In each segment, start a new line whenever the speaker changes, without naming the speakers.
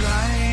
Trying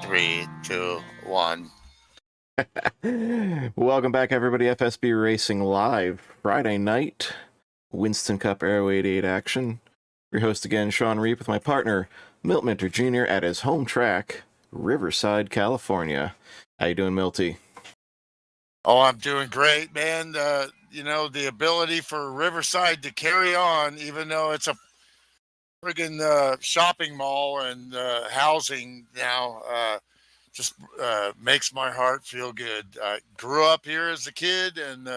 3, 2, 1.
Welcome back, everybody. FSB Racing Live, Friday night, Winston Cup Aero 88 action. Your host again, Shawn Reap, with my partner, Milt Minter Jr. at his home track, Riverside, California. How you doing, Milty?
Oh, I'm doing great, man. The ability for Riverside to carry on, even though it's a friggin' shopping mall and housing now, just makes my heart feel good. I grew up here as a kid and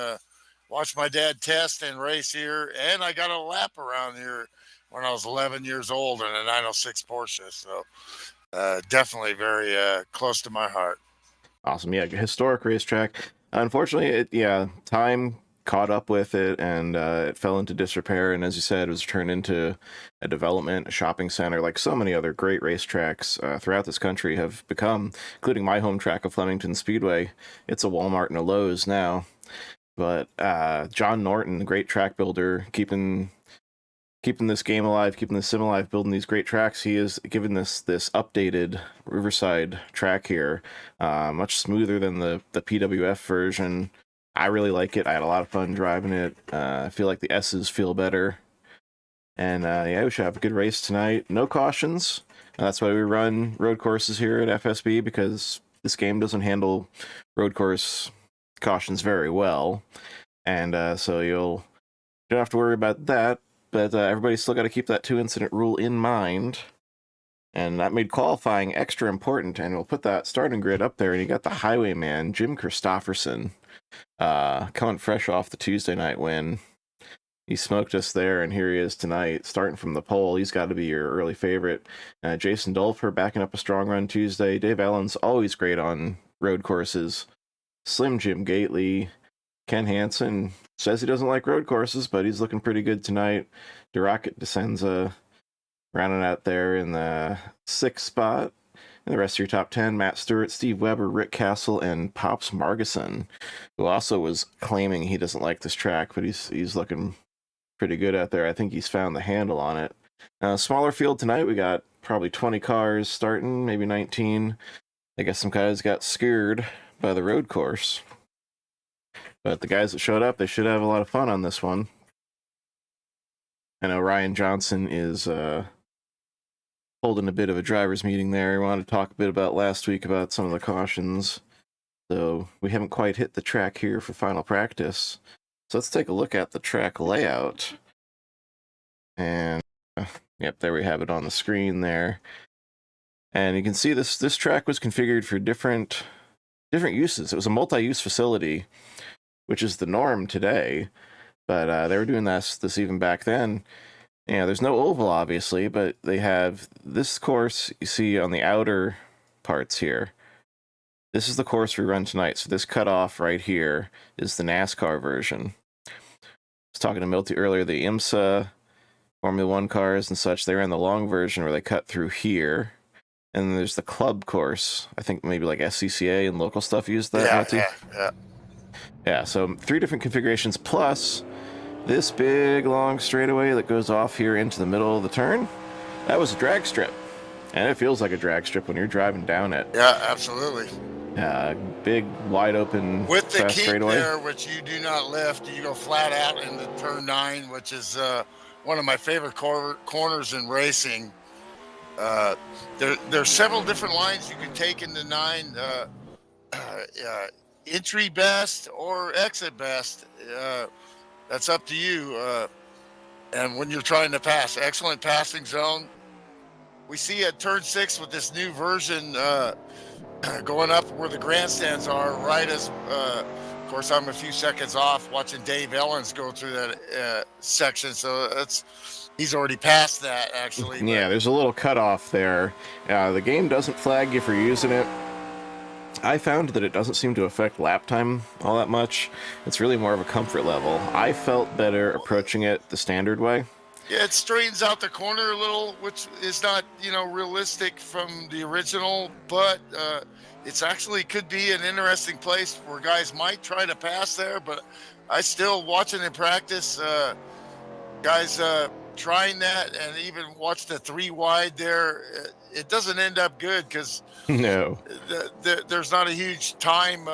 watched my dad test and race here, and I got a lap around here when I was 11 years old in a 906 Porsche. So definitely very close to my heart.
Awesome. Yeah, historic racetrack. Unfortunately, time caught up with it, and it fell into disrepair. And as you said, it was turned into a development, a shopping center, like so many other great racetracks throughout this country have become, including my home track of Flemington Speedway. It's a Walmart and a Lowe's now. But John Norton, the great track builder, keeping this game alive, keeping this sim alive, building these great tracks. He has given this updated Riverside track here, much smoother than the PWF version. I really like it. I had a lot of fun driving it. I feel like the S's feel better. And we should have a good race tonight. No cautions. That's why we run road courses here at FSB, because this game doesn't handle road course cautions very well. And so you don't have to worry about that. But everybody's still got to keep that 2-incident rule in mind. And that made qualifying extra important. And we'll put that starting grid up there. And you got the highwayman, Jim Christopherson, coming fresh off the Tuesday night win. He smoked us there, and here he is tonight, starting from the pole. He's got to be your early favorite. Jason Dolfer backing up a strong run Tuesday. Dave Allen's always great on road courses. Slim Jim Gately. Ken Hansen says he doesn't like road courses, but he's looking pretty good tonight. DeRocket Descenza rounding out there in the 6th spot. And the rest of your top 10, Matt Stewart, Steve Weber, Rick Castle, and Pops Margison, who also was claiming he doesn't like this track, but he's looking pretty good out there. I think he's found the handle on it. Smaller field tonight. We got probably 20 cars starting, maybe 19. I guess some guys got scared by the road course. But the guys that showed up, they should have a lot of fun on this one. I know Ryan Johnson is holding a bit of a driver's meeting there. He wanted to talk a bit about last week about some of the cautions. So we haven't quite hit the track here for final practice. So let's take a look at the track layout. And yep, there we have it on the screen there. And you can see this track was configured for different uses. It was a multi-use facility, which is the norm today, but they were doing this even back then. There's no oval, obviously, but they have this course you see on the outer parts here. This is the course we run tonight, so this cutoff right here is the NASCAR version. I was talking to Milty earlier, the IMSA, Formula 1 cars and such, they ran the long version where they cut through here. And then there's the club course. I think maybe like SCCA and local stuff used that. Yeah, so 3 different configurations, plus this big long straightaway that goes off here into the middle of the turn. That was a drag strip, and it feels like a drag strip when you're driving down it.
Yeah, absolutely.
Big, wide open,
with the
fast
keep
straightaway
there, which you do not lift. You go flat out into turn 9, which is one of my favorite corners in racing. There's several different lines you can take into 9. Entry best or exit best, that's up to you. And when you're trying to pass, excellent passing zone. We see at turn 6 with this new version going up where the grandstands are, right as of course I'm a few seconds off watching Dave Ellens go through that section, so he's already passed that, actually.
Yeah, there's a little cutoff there. The game doesn't flag you for using it. I found that it doesn't seem to affect lap time all that much. It's really more of a comfort level. I felt better approaching it the standard way.
Yeah, it straightens out the corner a little, which is not, realistic from the original, but it's actually could be an interesting place where guys might try to pass there. But I still, watching in practice, guys trying that and even watch the 3 wide there, it doesn't end up good because
No.
there's not a huge time.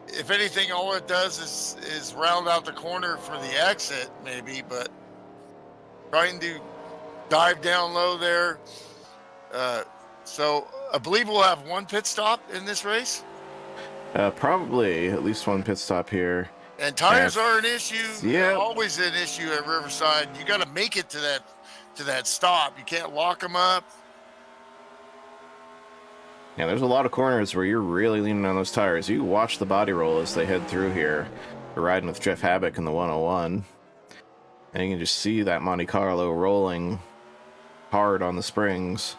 If anything, all it does is round out the corner for the exit, maybe. But trying to dive down low there. So I believe we'll have one pit stop in this race.
Probably at least one pit stop here.
And tires are an issue.
Yeah.
Always an issue at Riverside. You got to make it to that stop. You can't lock them up.
Yeah, there's a lot of corners where you're really leaning on those tires. You watch the body roll as they head through here. We're riding with Jeff Habbick in the 101. And you can just see that Monte Carlo rolling hard on the springs.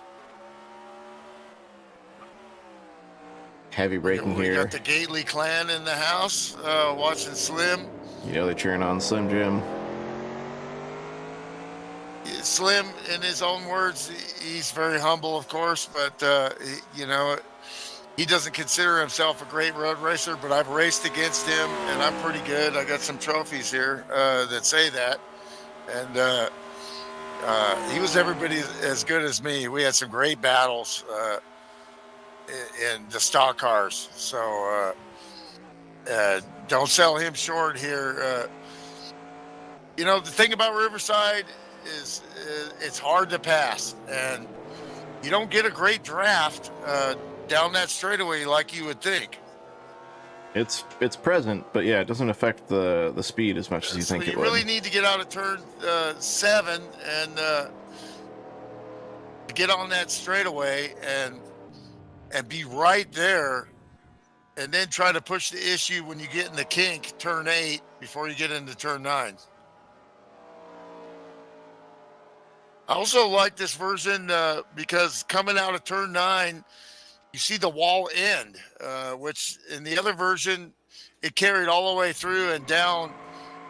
Heavy braking here.
We got the Gately clan in the house watching Slim.
Yeah, they're cheering on Slim Jim.
Slim, in his own words, he's very humble, of course, but he doesn't consider himself a great road racer. But I've raced against him, and I'm pretty good. I got some trophies here that say that, and he was everybody as good as me. We had some great battles in the stock cars, so don't sell him short here. The thing about Riverside is it's hard to pass, and you don't get a great draft down that straightaway like you would think.
It's present, but yeah, it doesn't affect the speed as much as you think it would.
You really need to get out of turn 7 and get on that straightaway and be right there, and then try to push the issue when you get in the kink, turn 8, before you get into turn 9. I also like this version because coming out of turn 9, you see the wall end, which in the other version, it carried all the way through and down.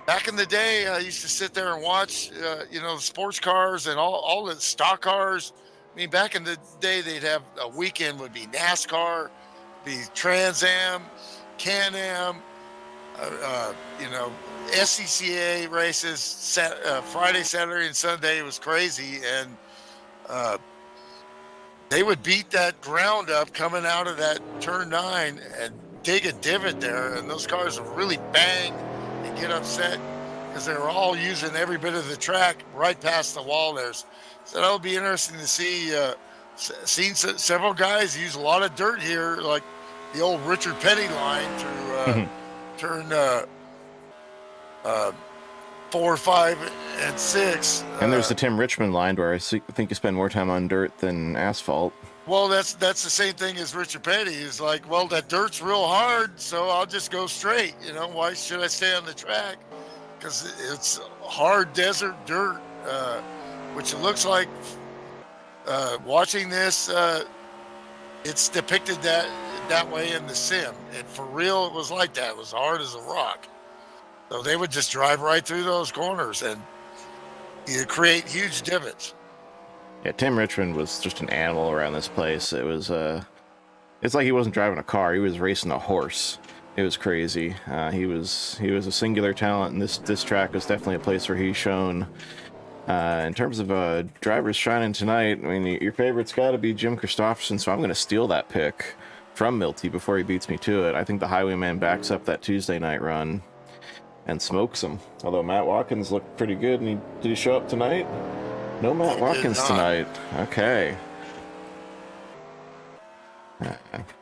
Back in the day, I used to sit there and watch, the sports cars and all the stock cars. I mean, back in the day, they'd have a weekend would be NASCAR, be Trans Am, Can-Am, SCCA races, Friday, Saturday, and Sunday. It was crazy, and they would beat that ground up coming out of that turn 9 and dig a divot there, and those cars would really bang and get upset because they were all using every bit of the track right past the wall there. So that'll be interesting to see. Seen several guys use a lot of dirt here, like the old Richard Petty line through turn 4, 5, and 6.
And there's the Tim Richmond line where I think you spend more time on dirt than asphalt.
Well, that's the same thing as Richard Petty. He's like, well, that dirt's real hard, so I'll just go straight. Why should I stay on the track? Because it's hard desert dirt, which it looks like watching this, it's depicted that way in the sim. And for real, it was like that. It was hard as a rock. So they would just drive right through those corners and create huge divots.
Yeah, Tim Richmond was just an animal around this place. It was, it's like he wasn't driving a car; he was racing a horse. It was crazy. He was a singular talent, and this track was definitely a place where he's shown. In terms of drivers shining tonight, I mean, your favorite's got to be Jim Christopherson, so I'm going to steal that pick from Milty before he beats me to it. I think the Highwayman backs up that Tuesday night run and smokes him. Although Matt Watkins looked pretty good, and did he show up tonight? No Matt Watkins tonight. Okay.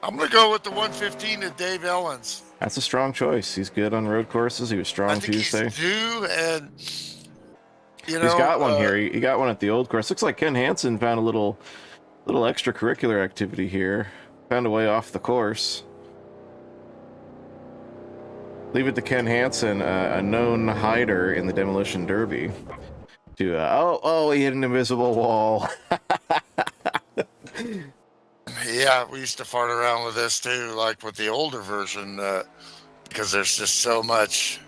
I'm going to go with the 115 to Dave Ellens.
That's a strong choice. He's good on road courses. He was strong Tuesday.
He's due, and
he's got one here. He got one at the old course. Looks like Ken Hansen found a little extracurricular activity here. Found a way off the course. Leave it to Ken Hansen, a known hider in the Demolition Derby. To he hit an invisible wall.
Yeah, we used to fart around with this too, like with the older version, because there's just so much,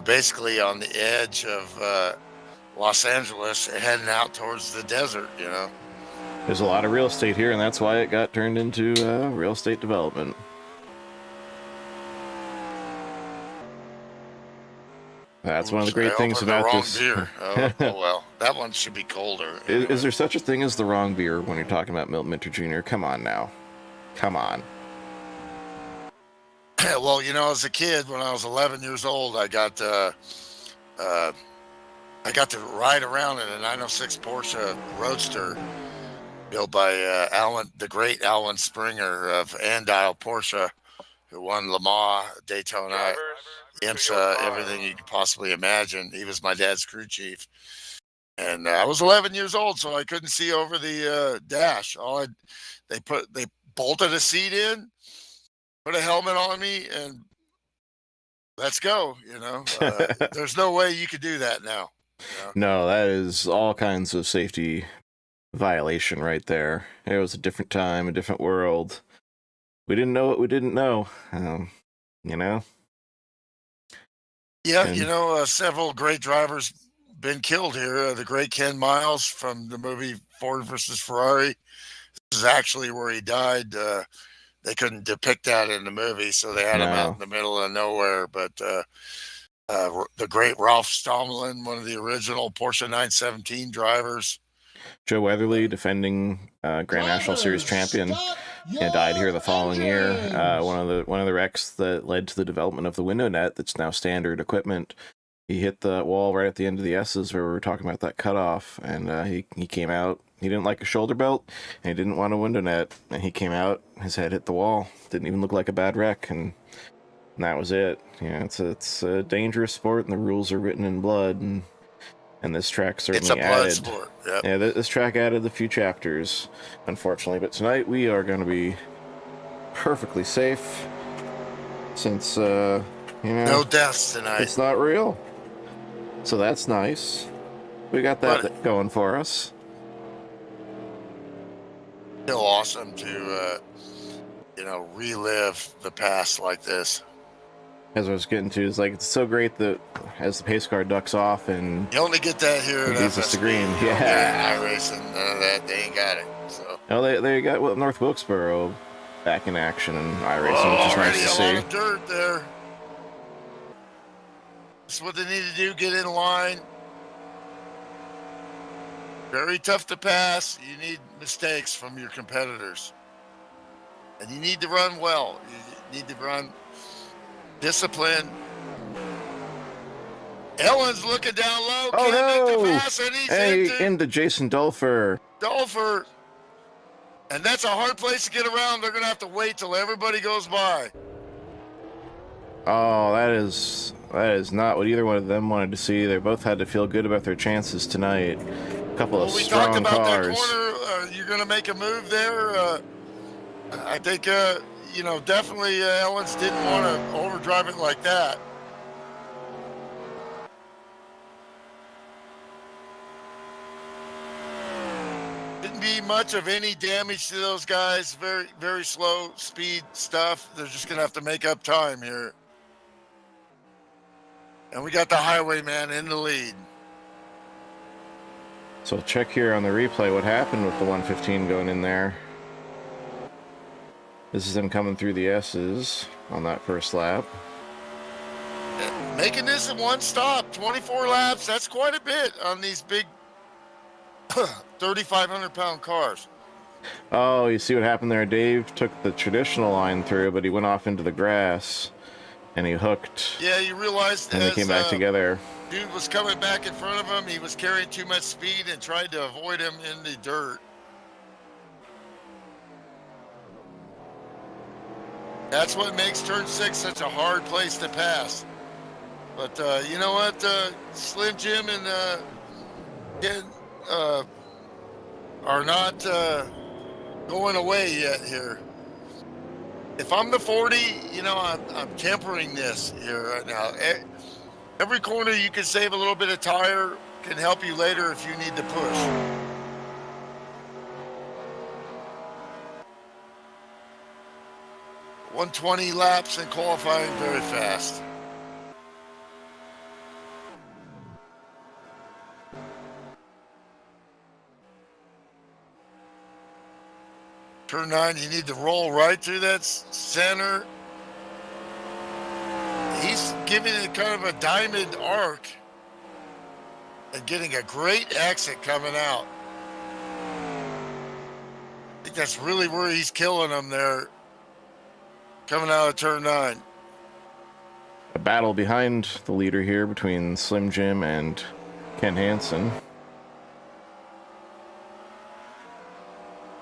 basically on the edge of Los Angeles, heading out towards the desert.
There's a lot of real estate here, and that's why it got turned into real estate development. That's one of the
Oops, I
great things
opened the
about
wrong
this.
beer. Oh well, that one should be colder.
Is there such a thing as the wrong beer when you're talking about Milt Minter Jr.? Come on now. Come on.
Well, as a kid, when I was 11 years old, I got to ride around in a 906 Porsche Roadster built by the great Alan Springer of Andile Porsche, who won Le Mans, Daytona, IMSA, everything you could possibly imagine. He was my dad's crew chief. And I was 11 years old, so I couldn't see over the dash. They bolted a seat in, put a helmet on me, and let's go. There's no way you could do that now.
No, that is all kinds of safety violation right there. It was a different time, a different world. We didn't know what we didn't know.
Yeah,
And-
several great drivers been killed here. The great Ken Miles from the movie Ford versus Ferrari. This is actually where he died. They couldn't depict that in the movie, so they had him out in the middle of nowhere. But the great Ralph Stomlin, one of the original Porsche 917 drivers.
Joe Weatherly, defending Grand National Series champion, and died here the following year. One of the wrecks that led to the development of the window net that's now standard equipment. He hit the wall right at the end of the S's where we were talking about that cutoff, and he came out. He didn't like a shoulder belt, and he didn't want a window net, and he came out. His head hit the wall. Didn't even look like a bad wreck, and that was it. It's a dangerous sport, and the rules are written in blood, and this track certainly added.
It's a blood sport. Yep.
Yeah, this track added a few chapters, unfortunately. But tonight we are going to be perfectly safe, since
no deaths tonight.
It's not real. So that's nice. We got that going for us.
Still awesome to relive the past like this.
As I was getting to, it's so great that as the pace car ducks off and
you only get that here at
leads us to green.
Yeah, iRacing, none of that. They ain't got it. So.
Oh, they got North Wilkesboro back in action in iRacing, which is nice to see.
A lot of dirt there. That's what they need to do. Get in line. Very tough to pass. You need mistakes from your competitors. And you need to run well. You need to run discipline. Ellen's looking down low.
Oh,
Can't
no.
make the pass, and he's
into Jason Dolfer.
Dolfer. And that's a hard place to get around. They're going to have to wait till everybody goes by.
Oh, that is not what either one of them wanted to see. They both had to feel good about their chances tonight. A couple of strong cars. We talked about that
corner. You're going to make a move there. I think, definitely Ellens didn't want to overdrive it like that. Didn't be much of any damage to those guys. Very, very slow speed stuff. They're just going to have to make up time here. And we got the highwayman in the lead.
So check here on the replay what happened with the 115 going in there. This is them coming through the S's on that first lap.
Making this in one stop, 24 laps, that's quite a bit on these big 3,500-pound cars.
Oh, you see what happened there? Dave took the traditional line through, but he went off into the grass, and he hooked.
Yeah, you realized
and they came back together.
Dude was coming back in front of him. He was carrying too much speed and tried to avoid him in the dirt. That's what makes turn 6 such a hard place to pass. But you know what? Slim Jim and Ken are not going away yet here. If I'm the 40, I'm tempering this here right now. Every corner you can save a little bit of tire can help you later if you need to push. .120 laps in qualifying, very fast. Turn 9, you need to roll right through that center. He's giving it kind of a diamond arc and getting a great exit coming out. I think that's really where he's killing them there, coming out of turn 9.
A battle behind the leader here between Slim Jim and Ken Hansen.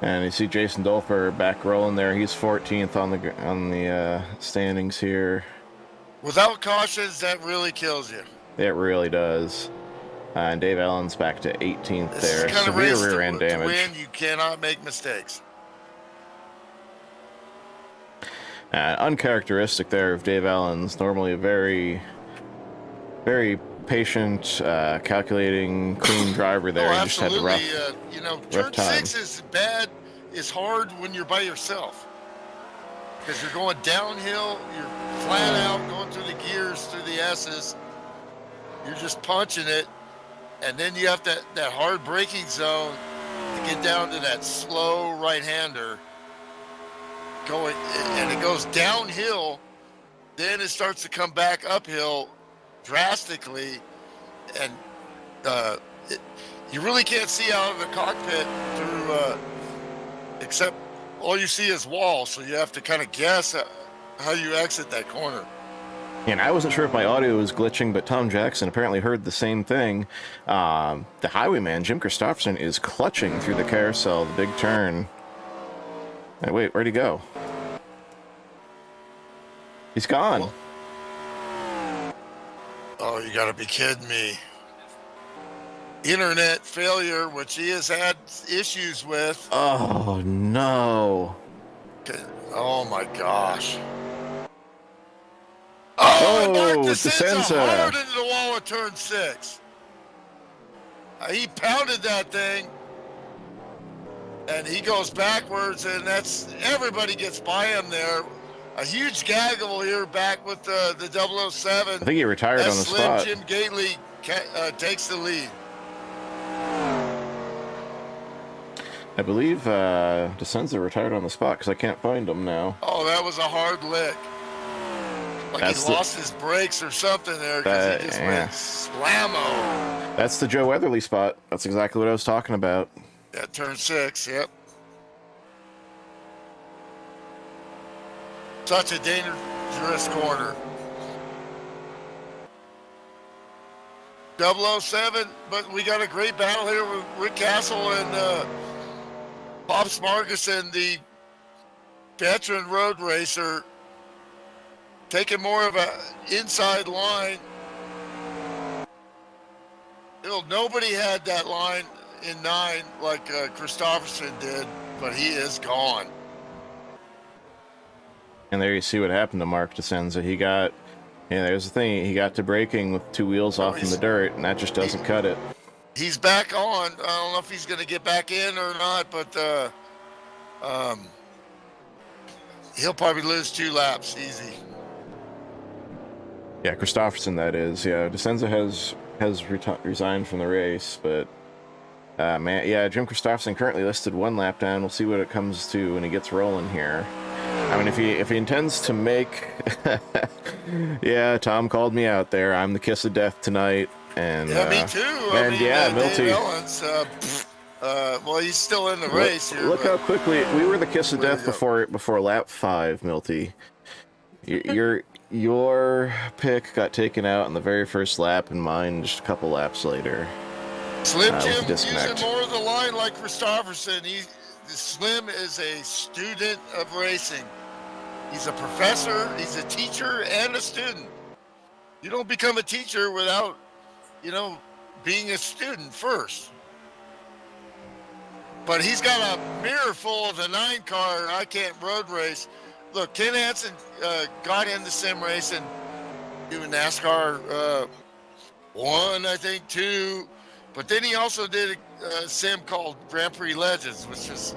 And you see Jason Dolfer back rolling there. He's 14th on the standings here.
Without cautions, that really kills you.
It really does. And Dave Allen's back to 18th there.
Severe
rear end damage.
To win, you cannot make mistakes.
Uncharacteristic there of Dave Allen's. Normally a very, very patient, calculating, clean driver there.
Oh,
He just had rough,
turn
time.
6 is bad. It's hard when you're by yourself because you're going downhill. You're flat out going through the gears, through the S's. You're just punching it, and then you have that hard braking zone to get down to that slow right-hander going, and it goes downhill. Then it starts to come back uphill drastically, and you really can't see out of the cockpit through except all you see is walls, so you have to kind of guess how you exit that corner.
And I wasn't sure if my audio was glitching, but Tom Jackson apparently heard the same thing. The highwayman, Jim Christopherson, is clutching through the carousel, the big turn. Hey, wait, where'd he go? He's gone.
Oh, you gotta be kidding me. Internet failure, which he has had issues with.
Oh, no.
Oh, my gosh.
Oh,
Mark
DeSenza
hard into the wall at turn 6. He pounded that thing, and he goes backwards, and everybody gets by him there. A huge gaggle here back with the 007.
I think he retired on the spot.
Jim Gately takes the lead.
I believe DeSenza retired on the spot because I can't find him now.
Oh, that was a hard lick. Like he lost his brakes or something there because he just went slammo.
That's the Joe Weatherly spot. That's exactly what I was talking about.
Yeah, turn 6, yep. Such a dangerous corner. 007, but we got a great battle here with Rick Castle and Pops Marguson, the veteran road racer, taking more of an inside line. Nobody had that line in 9 like Christopherson did, but he is gone.
And there you see what happened to Mark DeSenza. There's the thing, he got to braking with 2 wheels off in the dirt, and that just doesn't cut it.
He's back on. I don't know if he's going to get back in or not, but he'll probably lose 2 laps easy.
Yeah, Christopherson, that is. Yeah, DeSenza has resigned from the race, but Jim Christopherson currently listed 1 lap down. We'll see what it comes to when he gets rolling here. I mean, if he intends to make, yeah, Tom called me out there. I'm the kiss of death tonight, and
yeah, me too.
Milty.
Well, he's still in the race here.
Look how quickly we were the kiss of death before lap 5, Milty. Your pick got taken out in the very first lap, and mine just a couple laps later.
Slim Jim using more of the line like Christopherson. Slim is a student of racing. He's a professor, he's a teacher, and a student. You don't become a teacher without, being a student first. But he's got a mirror full of the 9 car, and I can't road race. Look, Ken Hansen got in the sim racing, doing NASCAR 1, I think, 2. But then he also did a sim called Grand Prix Legends, which is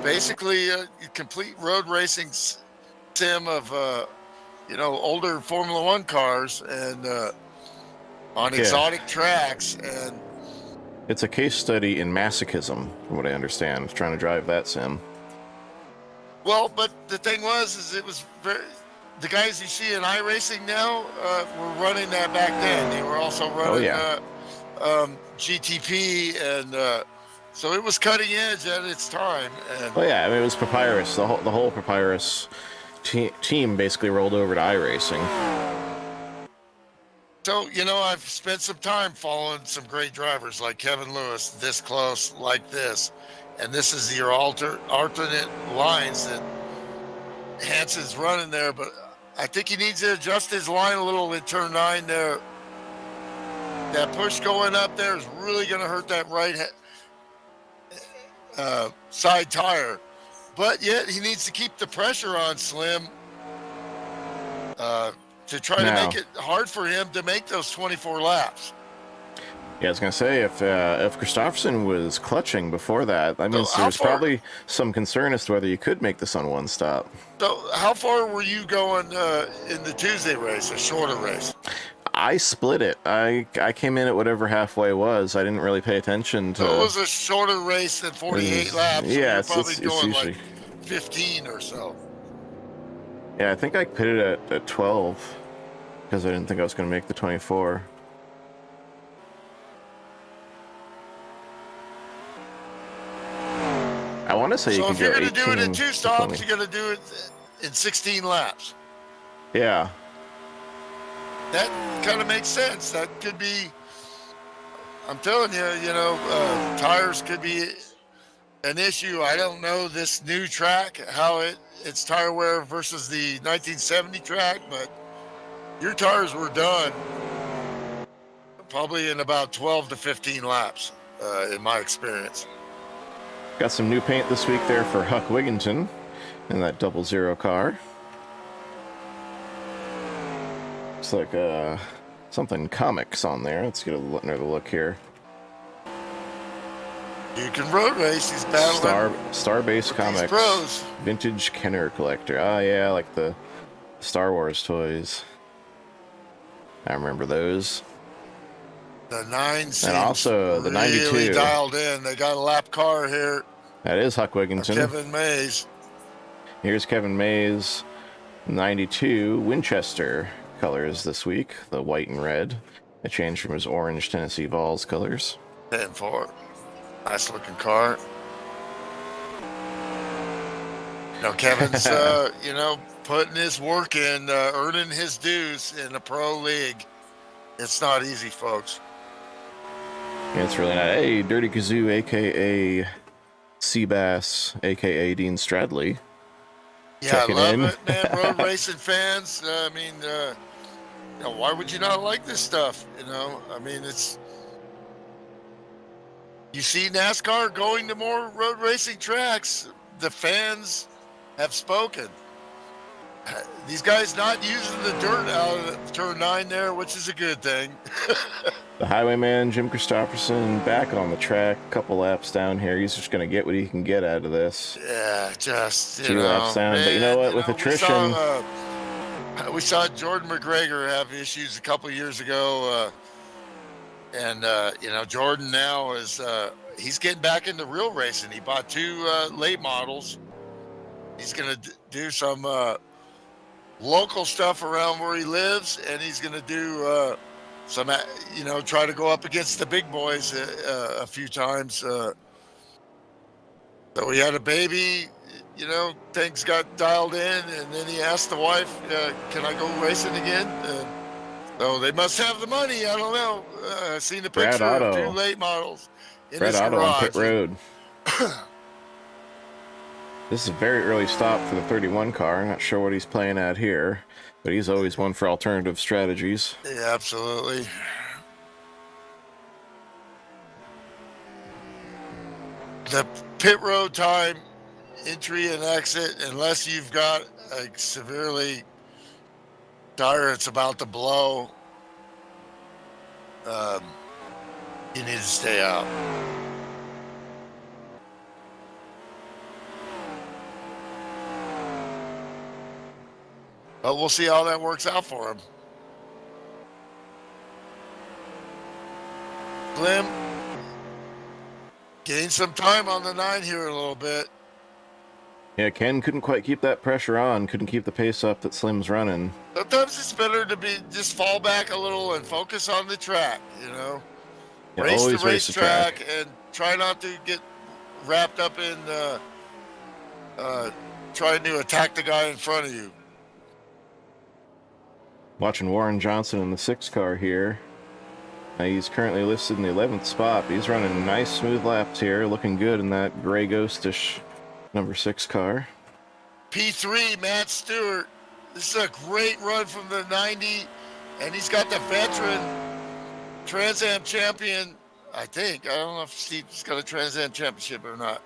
basically a complete road racing sim of, older Formula 1 cars and on exotic tracks. And
it's a case study in masochism, from what I understand, trying to drive that sim.
Well, but the thing was, it was the guys you see in iRacing now were running that back then. They were also running GTP, and so it was cutting edge at its time. And
well, yeah, I mean, it was Papyrus. The whole Papyrus team basically rolled over to iRacing.
So, you know, I've spent some time following some great drivers like Kevin Lewis, this close, like this. And this is your alternate lines that Hanson's running there. But I think he needs to adjust his line a little in turn 9 there. That push going up there is really going to hurt that right side tire. But yet he needs to keep the pressure on Slim to try to make it hard for him to make those 24 laps.
Yeah, I was gonna say if Kristofferson was clutching before that, I mean, so there's probably some concern as to whether you could make this on one stop.
So, how far were you going in the Tuesday race, a shorter race?
I split it. I came in at whatever halfway was. I didn't really pay attention to.
So it was a shorter race than 48 laps.
Yeah,
so you're probably going
usually
like 15 or so.
Yeah, I think I pitted at 12 because I didn't think I was going to make the 24. I want to say you can go 18. So if you're going to do it in 2 stops,
you're going to do it in 16 laps.
Yeah.
That kind of makes sense. That could be, I'm telling you, you know, tires could be an issue. I don't know this new track, how it's tire wear versus the 1970 track, but your tires were done probably in about 12 to 15 laps, in my experience.
Got some new paint this week there for Huck Wigginton in that 00 car. Looks like something comics on there. Let's get another look here.
You can road race. He's battling
Starbase Comics
pros.
Vintage Kenner Collector. Ah, yeah, like the Star Wars toys. I remember those.
The 9 seems
and also the 92.
Really dialed in. They got a lap car here.
That is Huck Wigginton.
Kevin Mays.
Here's Kevin Mays. 92 Winchester colors this week. The white and red. A change from his orange Tennessee Vols colors.
10-4. Nice looking car. You know, Kevin's, you know, putting his work in, earning his dues in the pro league. It's not easy, folks.
Yeah, it's really not. Hey, Dirty Kazoo, a.k.a. Seabass, a.k.a. Dean Stradley.
Yeah, I love it, man. Road racing fans. I mean, you know, why would you not like this stuff? You know, I mean, it's... You see NASCAR going to more road racing tracks. The fans have spoken. These guys not using the dirt out of turn 9 there, which is a good thing.
The Highwayman, Jim Kristofferson, back on the track. A couple laps down here. He's just going to get what he can get out of this.
Yeah, just,
2 laps down. Man, but you know what? With attrition...
We saw Jordan McGregor have issues a couple years ago. And, you know, Jordan now is... he's getting back into real racing. He bought 2 late models. He's going to do some... local stuff around where he lives, and he's going to do some, you know, try to go up against the big boys a few times. So he had a baby, you know, things got dialed in, and then he asked the wife, can I go racing again? And so they must have the money. I don't know. I've seen the picture of 2 late models in his garage.
On pit road. This is a very early stop for the 31 car. I'm not sure what he's playing at here, but he's always one for alternative strategies.
Yeah, absolutely. The pit road time, entry and exit, unless you've got a severely tire that's about to blow, you need to stay out. But we'll see how that works out for him. Slim gained some time on the 9 here a little bit.
Yeah, Ken couldn't quite keep that pressure on, couldn't keep the pace up that Slim's running.
Sometimes it's better to just fall back a little and focus on the track, you know.
Yeah,
Race the
always race the
racetrack
track.
and try not to get wrapped up in trying to attack the guy in front of you.
Watching Warren Johnson in the 6 car here. He's currently listed in the 11th spot, but he's running nice smooth laps here, looking good in that gray ghostish number 6 car.
P3, Matt Stewart. This is a great run from the 90, and he's got the veteran Trans Am champion, I think. I don't know if Steve's got a Trans Am championship or not,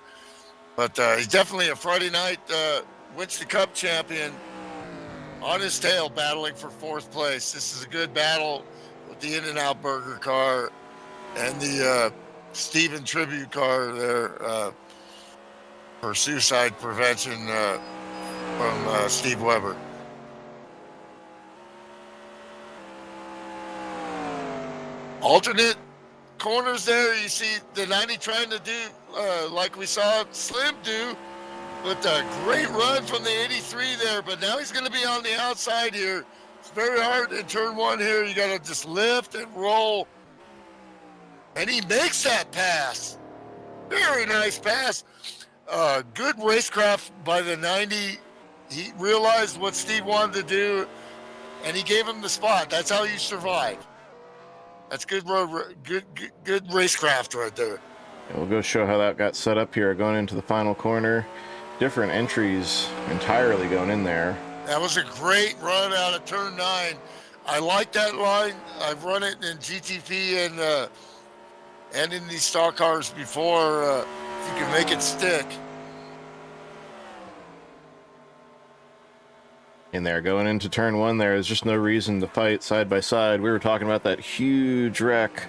but he's definitely a Friday night Winston Cup champion on his tail, battling for 4th place. This is a good battle with the In-N-Out Burger car and the Steven tribute car there for suicide prevention from Steve Weber. Alternate corners there. You see the 90 trying to do like we saw Slim do, but a great run from the 83 there. But now he's going to be on the outside here. It's very hard in turn 1 here. You got to just lift and roll. And he makes that pass. Very nice pass. Good racecraft by the 90. He realized what Steve wanted to do, and he gave him the spot. That's how you survive. That's good racecraft right there.
Yeah, we'll go show how that got set up here going into the final corner. Different entries entirely going in there.
That was a great run out of turn 9. I like that line. I've run it in GTP and in these stock cars before. If you can make it stick.
In there, going into turn 1, there's just no reason to fight side by side. We were talking about that huge wreck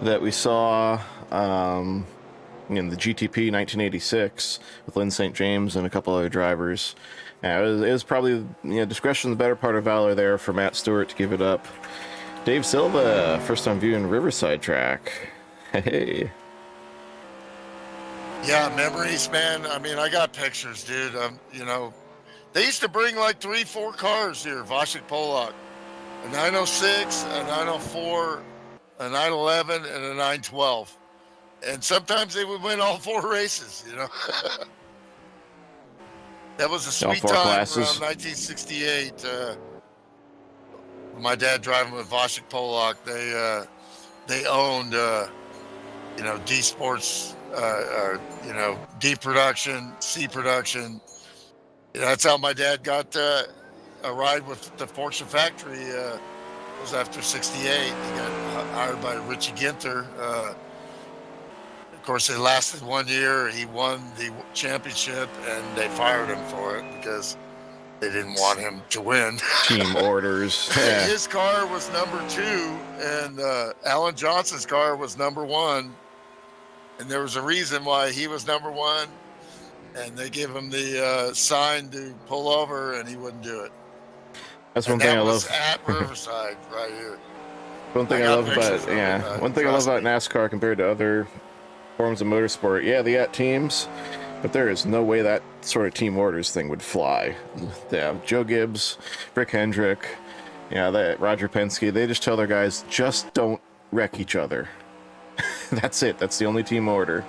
that we saw in the GTP 1986 with Lynn St. James and a couple other drivers. Yeah, it was probably, discretion the better part of valor there for Matt Stewart to give it up. Dave Silva, first time viewing Riverside track. Hey.
Yeah, memories, man. I mean, I got pictures, dude. They used to bring like 3-4 cars here, Vasek Polak. A 906, a 904, a 911, and a 912. And sometimes they would win all 4 races, That was a sweet time around 1968. My dad driving with Vasek Polak, they owned, D Sports, D Production, C Production. That's how my dad got a ride with the Porsche factory. It was after 68. He got hired by Richie Ginter. Of course, it lasted 1 year. He won the championship, and they fired him for it because they didn't want him to win.
Team orders. Yeah.
His car was number 2, and Alan Johnson's car was number 1. And there was a reason why he was number 1. And they gave him the sign to pull over, and he wouldn't do it.
That's one thing I love.
At Riverside, right here.
One thing I love about one thing I love about NASCAR compared to other forms of motorsport. Yeah, they got teams, but there is no way that sort of team orders thing would fly. Yeah, Joe Gibbs, Rick Hendrick, that Roger Penske. They just tell their guys, just don't wreck each other. That's it. That's the only team order.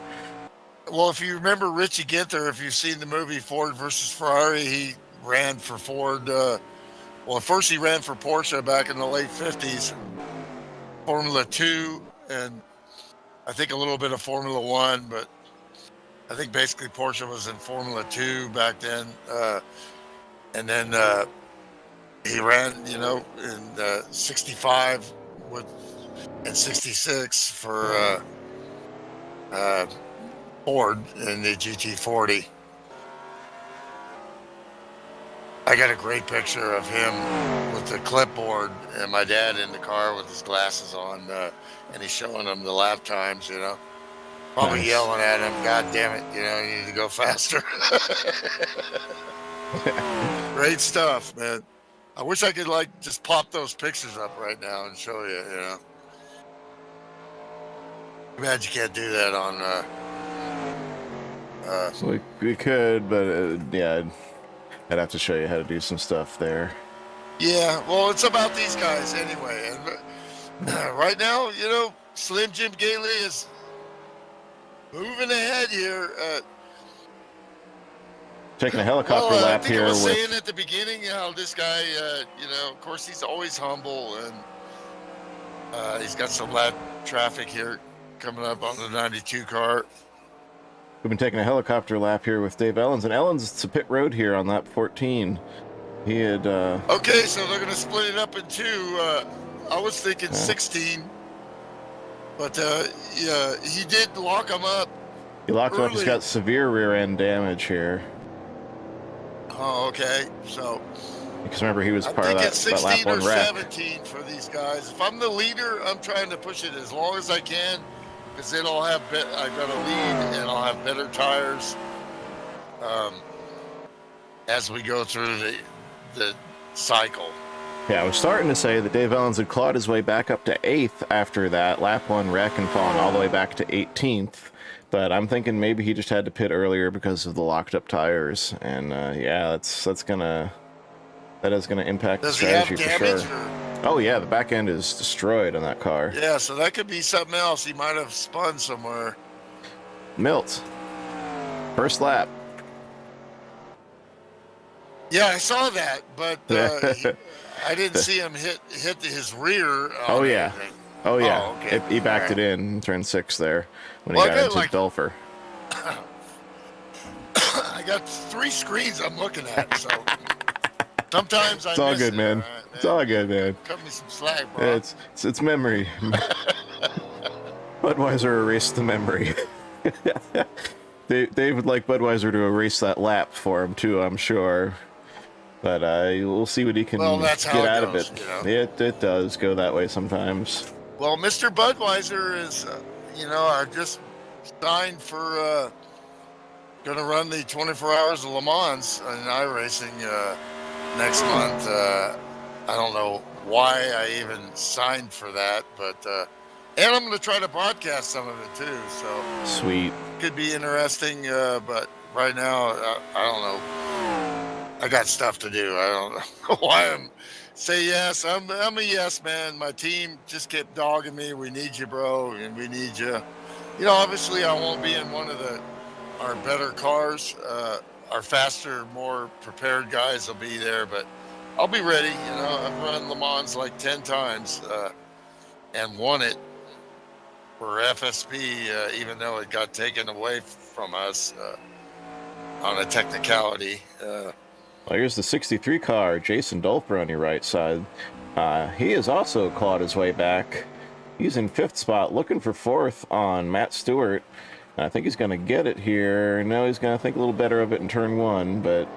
Well, if you remember Richie Ginter, if you've seen the movie Ford versus Ferrari, he ran for Ford. At first he ran for Porsche back in the late 50s, Formula 2, and I think a little bit of Formula 1, but I think basically Porsche was in Formula 2 back then. And then he ran, in 65 and 66 for Ford in the GT40. I got a great picture of him with the clipboard and my dad in the car with his glasses on, and he's showing him the lap times, probably nice. Yelling at him, God damn it, you need to go faster. Great stuff, man. I wish I could just pop those pictures up right now and show you, Too bad you can't do that on
So we could, but yeah, I'd have to show you how to do some stuff there.
Yeah, well, it's about these guys anyway. And right now, Slim Jim Gailey is moving ahead here.
Taking a helicopter
I
lap
think
here
I was
with.
saying at the beginning how this guy, of course, he's always humble, and he's got some lap traffic here coming up on the 92 car.
We've been taking a helicopter lap here with Dave Ellens, and Ellens to pit road here on lap 14. He had.
Okay, so they're going to split it up in two. I was thinking 16, but yeah, he did lock him up.
He locked him up. He's got severe rear end damage here.
Oh, okay. So
because remember, he was part of that
16
lap one
or
wreck.
17 for these guys. If I'm the leader, I'm trying to push it as long as I can, because then I've got a lead and I'll have better tires as we go through the cycle.
Yeah, I was starting to say that Dave Ellens had clawed his way back up to 8th after that lap one wreck and fallen all the way back to 18th. But I'm thinking maybe he just had to pit earlier because of the locked up tires, and yeah, that is gonna impact the strategy for sure. Oh yeah, the back end is destroyed on that car.
Yeah, so that could be something else. He might have spun somewhere.
Milt, first lap.
Yeah, I saw that, but I didn't see him hit his rear.
Oh yeah.
Anything.
Oh yeah,
Oh, okay.
He backed it in turn 6 there when he got into Dolfer.
I got 3 screens I'm looking at, so sometimes I
it's all
miss
good,
it,
man.
Right, man.
It's all good, man.
Cut me some slack, bro.
It's memory. Budweiser erased the memory. They would like Budweiser to erase that lap for him too, I'm sure. But we'll see what he can get out of it. It does go that way sometimes.
Well, Mr. Budweiser is, I just signed for going to run the 24 Hours of Le Mans in iRacing next month. I don't know why I even signed for that, but and I'm going to try to broadcast some of it too. So
sweet.
Could be interesting, but right now I don't know. I got stuff to do. I don't know why I'm say yes. I'm a yes man. My team just kept dogging me. We need you, bro, and we need you. Obviously I won't be in one of our better cars. Our faster, more prepared guys will be there, but I'll be ready. I've run Le Mans like 10 times and won it for FSB, even though it got taken away from us on a technicality.
Well, here's the 63 car, Jason Dolfer on your right side. He has also clawed his way back. He's in 5th spot, looking for 4th on Matt Stewart. I think he's going to get it here. No, he's going to think a little better of it in turn 1, but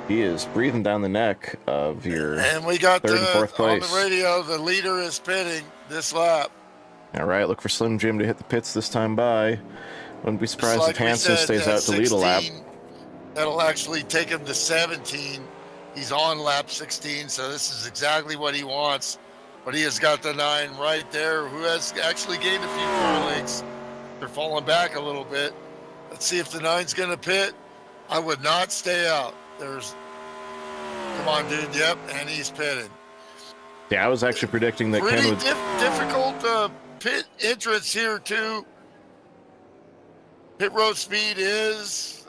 he is breathing down the neck of your
and we got
3rd and 4th place.
On the radio, the leader is pitting this lap.
All right, look for Slim Jim to hit the pits this time by. Wouldn't be surprised if Hansen stays out to lead a lap.
That'll actually take him to 17. He's on lap 16, so this is exactly what he wants. But he has got the 9 right there, who has actually gained a few car lengths. They're falling back a little bit. Let's see if the 9's going to pit. I would not stay out. Come on, dude. Yep, and he's pitting.
Yeah, I was actually predicting that Ken would...
difficult pit entrance here, too. Pit road speed is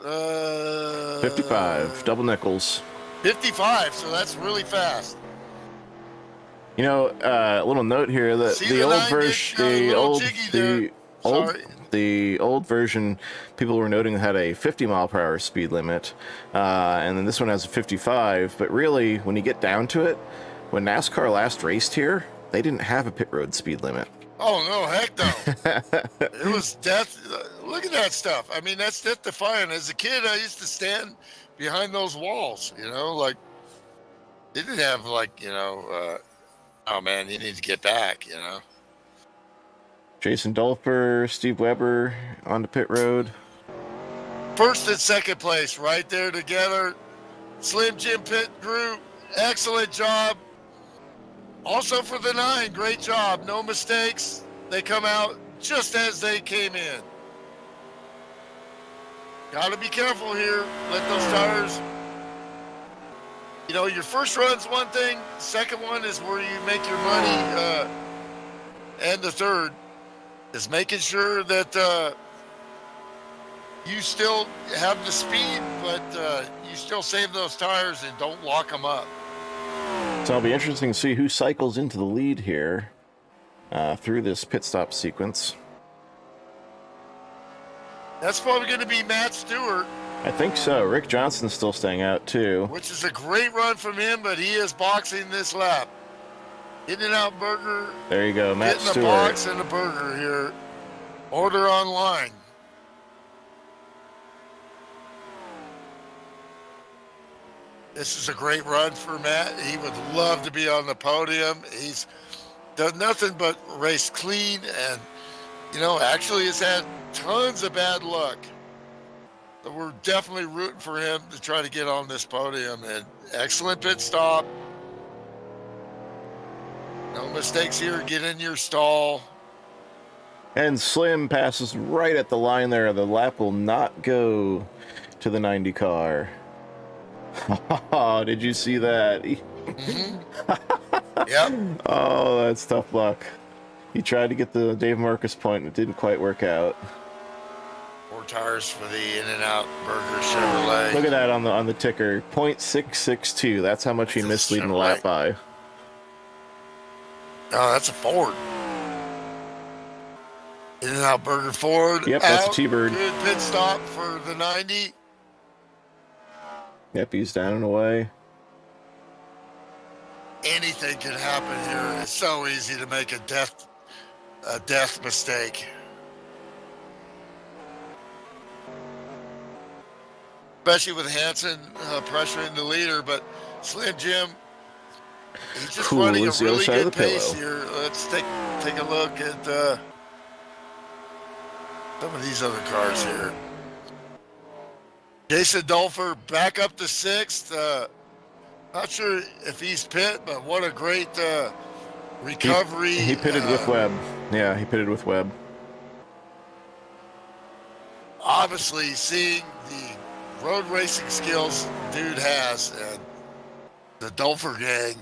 55, double nickels.
55, so that's really fast.
A little note here that the old version, people were noting had a 50 mile per hour speed limit, and then this one has a 55. But really, when you get down to it, when NASCAR last raced here, they didn't have a pit road speed limit.
Oh, no, heck no. It was death. Look at that stuff. I mean, that's death defying. As a kid, I used to stand behind those walls, like, they didn't have, oh, man, you need to get back,
Jason Dolfer, Steve Weber on the pit road.
1st and 2nd place right there together. Slim Jim pit crew, excellent job. Also for the 9, great job. No mistakes. They come out just as they came in. Got to be careful here. Let those tires. You know, your first run's one thing. Second one is where you make your money. And the third is making sure that you still have the speed, but you still save those tires and don't lock them up.
So it'll be interesting to see who cycles into the lead here through this pit stop sequence.
That's probably going to be Matt Stewart.
I think so. Rick Johnson's still staying out too.
Which is a great run from him, but he is boxing this lap. In-N-Out Burger.
There you go, Matt
getting
Stewart.
a box and a burger here. Order online. This is a great run for Matt. He would love to be on the podium. He's done nothing but race clean and, you know, actually has had tons of bad luck. So we're definitely rooting for him to try to get on this podium. And excellent pit stop. No mistakes here. Get in your stall.
And Slim passes right at the line there. The lap will not go to the 90 car. Did you see that?
Mm-hmm. Yep.
Oh, that's tough luck. He tried to get the Dave Marcus point, and it didn't quite work out.
4 tires for the In-N-Out Burger Chevrolet.
Look at that on the ticker, 0.662. That's how much he missed leading the lap by.
Oh, that's a Ford. In-N-Out Burger Ford.
Yep, that's a T-Bird.
Good pit stop for the 90.
Yep, he's down and away.
Anything can happen here. It's so easy to make a death mistake. Especially with Hansen pressuring the leader, but Slim Jim, he's just running a really good pace here. Let's take a look at some of these other cars here. Jason Dolfer back up to 6th. Not sure if he's pit, but what a great recovery.
He pitted with Webb. Yeah, he pitted with Webb.
Obviously, seeing the road racing skills dude has, and the Dolfer gang,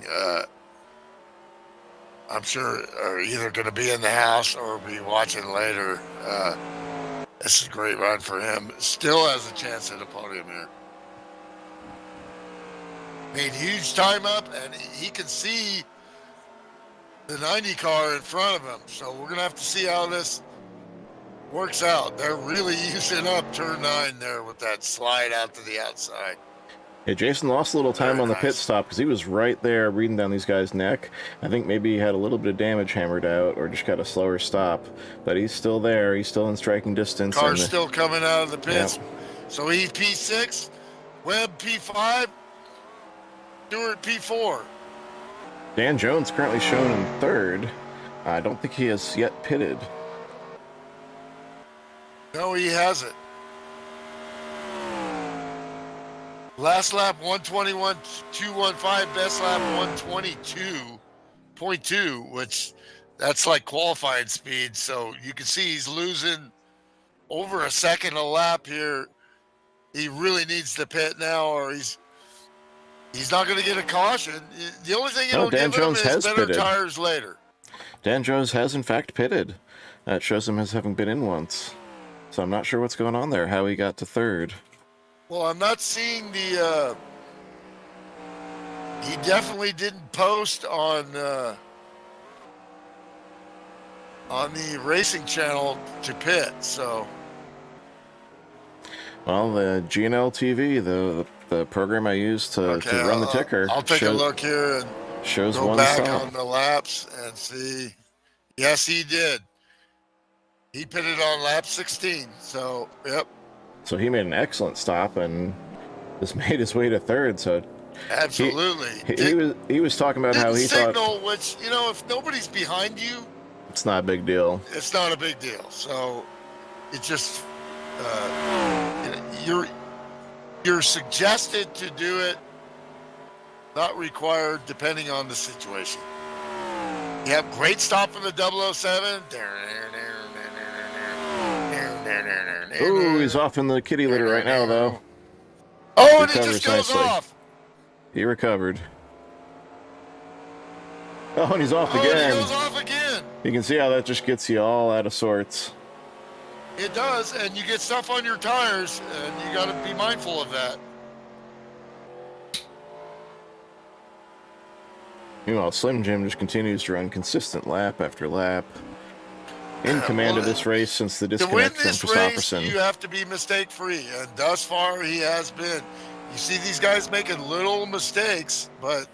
I'm sure are either going to be in the house or be watching later. This is a great run for him. Still has a chance at a podium here. Made huge time up, and he can see the 90 car in front of him. So we're going to have to see how this works out. They're really using up turn 9 there with that slide out to the outside.
Yeah, Jason lost a little time on the pit stop because he was right there breathing down these guys' neck. I think maybe he had a little bit of damage hammered out or just got a slower stop. But he's still there. He's still in striking distance.
Car's still coming out of the pits.
Yep.
So he's P6, Webb P5, Stewart P4.
Dan Jones currently shown in 3rd. I don't think he has yet pitted.
No, he hasn't. Last lap 121.215, best lap 122.2, which that's like qualifying speed. So you can see he's losing over a second a lap here. He really needs to pit now, or he's not going to get a caution. The only thing it'll give him is better tires later.
Dan Jones has in fact pitted. That shows him as having been in once. So I'm not sure what's going on there, how he got to 3rd.
Well, I'm not seeing the. He definitely didn't post on the racing channel to pit. So.
Well, the GNL TV, the program I use to run the ticker.
I'll take a look here and
shows
go
one
back
stop
on the laps and see. Yes, he did. He pitted on lap 16. So, yep.
So he made an excellent stop and just made his way to 3rd. So
absolutely,
he was talking about how he
thought, which, you know, if nobody's behind you,
it's not a big deal.
It's not a big deal. So it just you're suggested to do it, not required, depending on the situation. You have great stop from the 007.
Oh, he's off in the kitty litter right now, though.
Oh, and he just goes off.
He recovered. Oh, and he's off
again.
And
he goes off again.
You can see how that just gets you all out of sorts.
It does, and you get stuff on your tires, and you got to be mindful of that.
Meanwhile, Slim Jim just continues to run consistent lap after lap. In command of this race since the disconnect from Christopherson.
You have to be mistake-free, and thus far he has been. You see these guys making little mistakes, but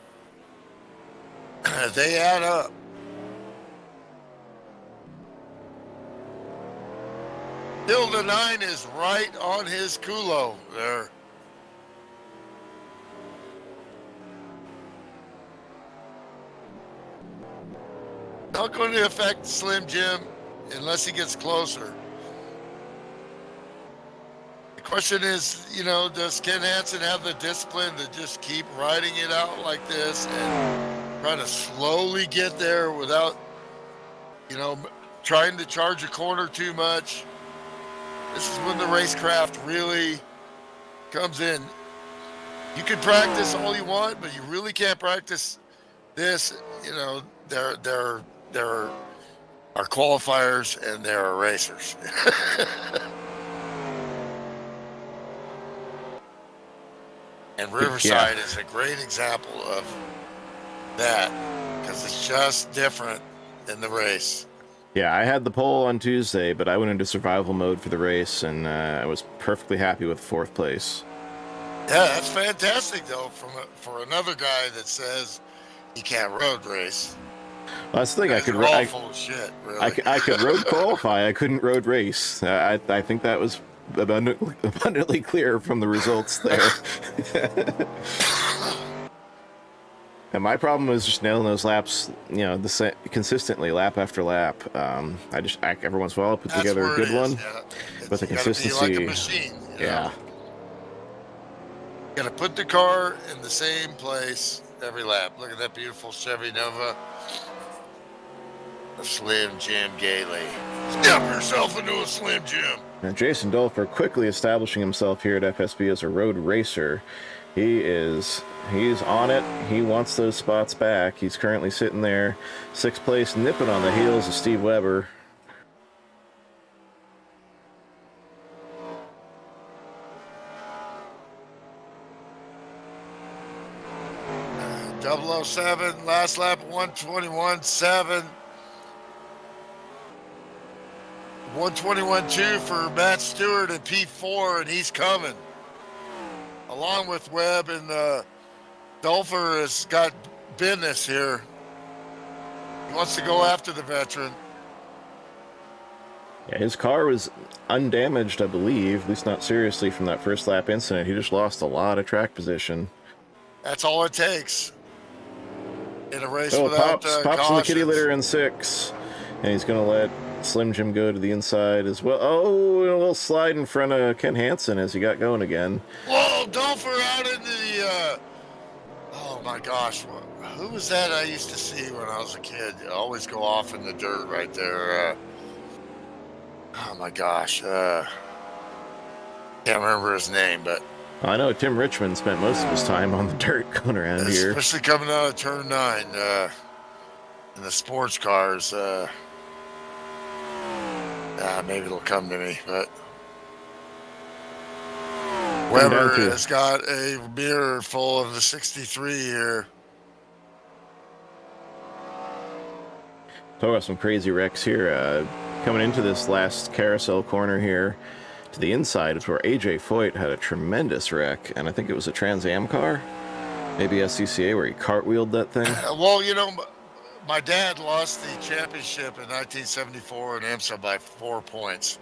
they add up. Still, the 9 is right on his culo there. Not going to affect Slim Jim unless he gets closer. The question is, does Ken Hansen have the discipline to just keep riding it out like this and try to slowly get there without, trying to charge a corner too much? This is when the racecraft really comes in. You can practice all you want, but you really can't practice this. There are qualifiers and there are racers. And Riverside is a great example of that because it's just different in the race.
Yeah, I had the pole on Tuesday, but I went into survival mode for the race, and I was perfectly happy with 4th place.
Yeah, that's fantastic, though, for another guy that says he can't road race.
Well, that's the thing. I could
full of shit, really.
I could road qualify. I couldn't road race. I think that was abundantly clear from the results there. And my problem was just nailing those laps, consistently, lap after lap. Every once in a while, I'll put together a good one,
yeah.
but the consistency.
Be like a machine.
Yeah.
You got to put the car in the same place every lap. Look at that beautiful Chevy Nova. A Slim Jim Gailey. Step yourself into a Slim Jim.
Now, Jason Dolfer quickly establishing himself here at FSB as a road racer. He's on it. He wants those spots back. He's currently sitting there, 6th place, nipping on the heels of Steve Weber.
Uh, 007, last lap 121.7. 121.2 for Matt Stewart and P4, and he's coming. Along with Webb, and Dolfer has got business here. He wants to go after the veteran.
Yeah, his car was undamaged, I believe, at least not seriously from that first lap incident. He just lost a lot of track position.
That's all it takes in a race without
pops in the kitty litter in 6, and he's going to let Slim Jim go to the inside as well. Oh, a little slide in front of Ken Hansen as he got going again.
Whoa, Dolfer out into the, oh my gosh. Who was that I used to see when I was a kid? Always go off in the dirt right there. Oh my gosh. Can't remember his name, but.
I know Tim Richmond spent most of his time on the dirt going around here.
Especially coming out of turn 9 in the sports cars. Maybe it'll come to me, but Weber has got a mirror full of the 63 here.
Talk about some crazy wrecks here. Coming into this last carousel corner here to the inside is where AJ Foyt had a tremendous wreck, and I think it was a Trans Am car, maybe SCCA, where he cartwheeled that thing.
Well, my dad lost the championship in 1974 in IMSA by 4 points.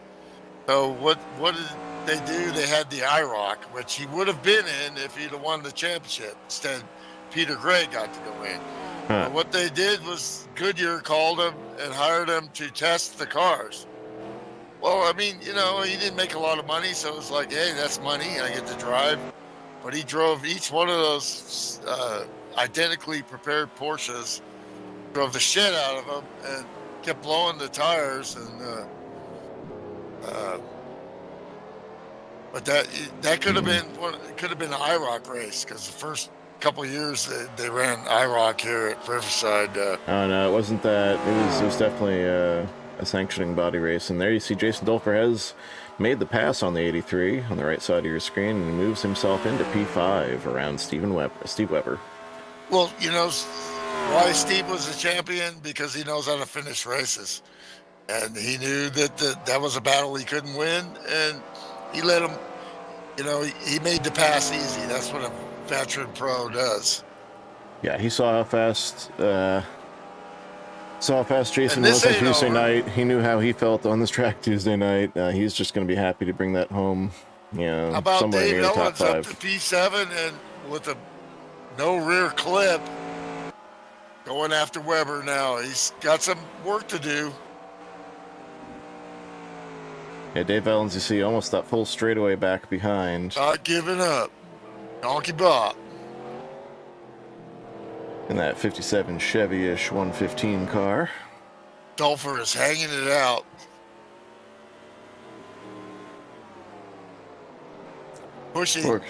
So what did they do? They had the IROC, which he would have been in if he'd have won the championship. Instead, Peter Gray got to go in.
Huh.
What they did was Goodyear called him and hired him to test the cars. Well, I mean, he didn't make a lot of money, so it was like, hey, that's money. I get to drive. But he drove each one of those identically prepared Porsches, drove the shit out of them, and kept blowing the tires. And But that could have been it could have been an IROC race because the first couple of years they ran IROC here at Riverside.
Oh no, it wasn't that. It was definitely a sanctioning body race. And there you see Jason Dolfer has made the pass on the 83 on the right side of your screen and moves himself into P5 around Steve Weber.
Well, you know why Steve was a champion? Because he knows how to finish races. And he knew that that was a battle he couldn't win, and he let him, you know, he made the pass easy. That's what a veteran pro does.
Yeah, he saw how fast Jason was on Tuesday night. He knew how he felt on this track Tuesday night. He's just going to be happy to bring that home, you know, somewhere near the top 5.
Up to P7 and with a no rear clip going after Weber now. He's got some work to do.
Yeah, Dave Ellens, you see almost that full straightaway back behind.
Not giving up. Donkey Bob.
In that 57 Chevy-ish 115 car.
Dolfer is hanging it out. Pushing.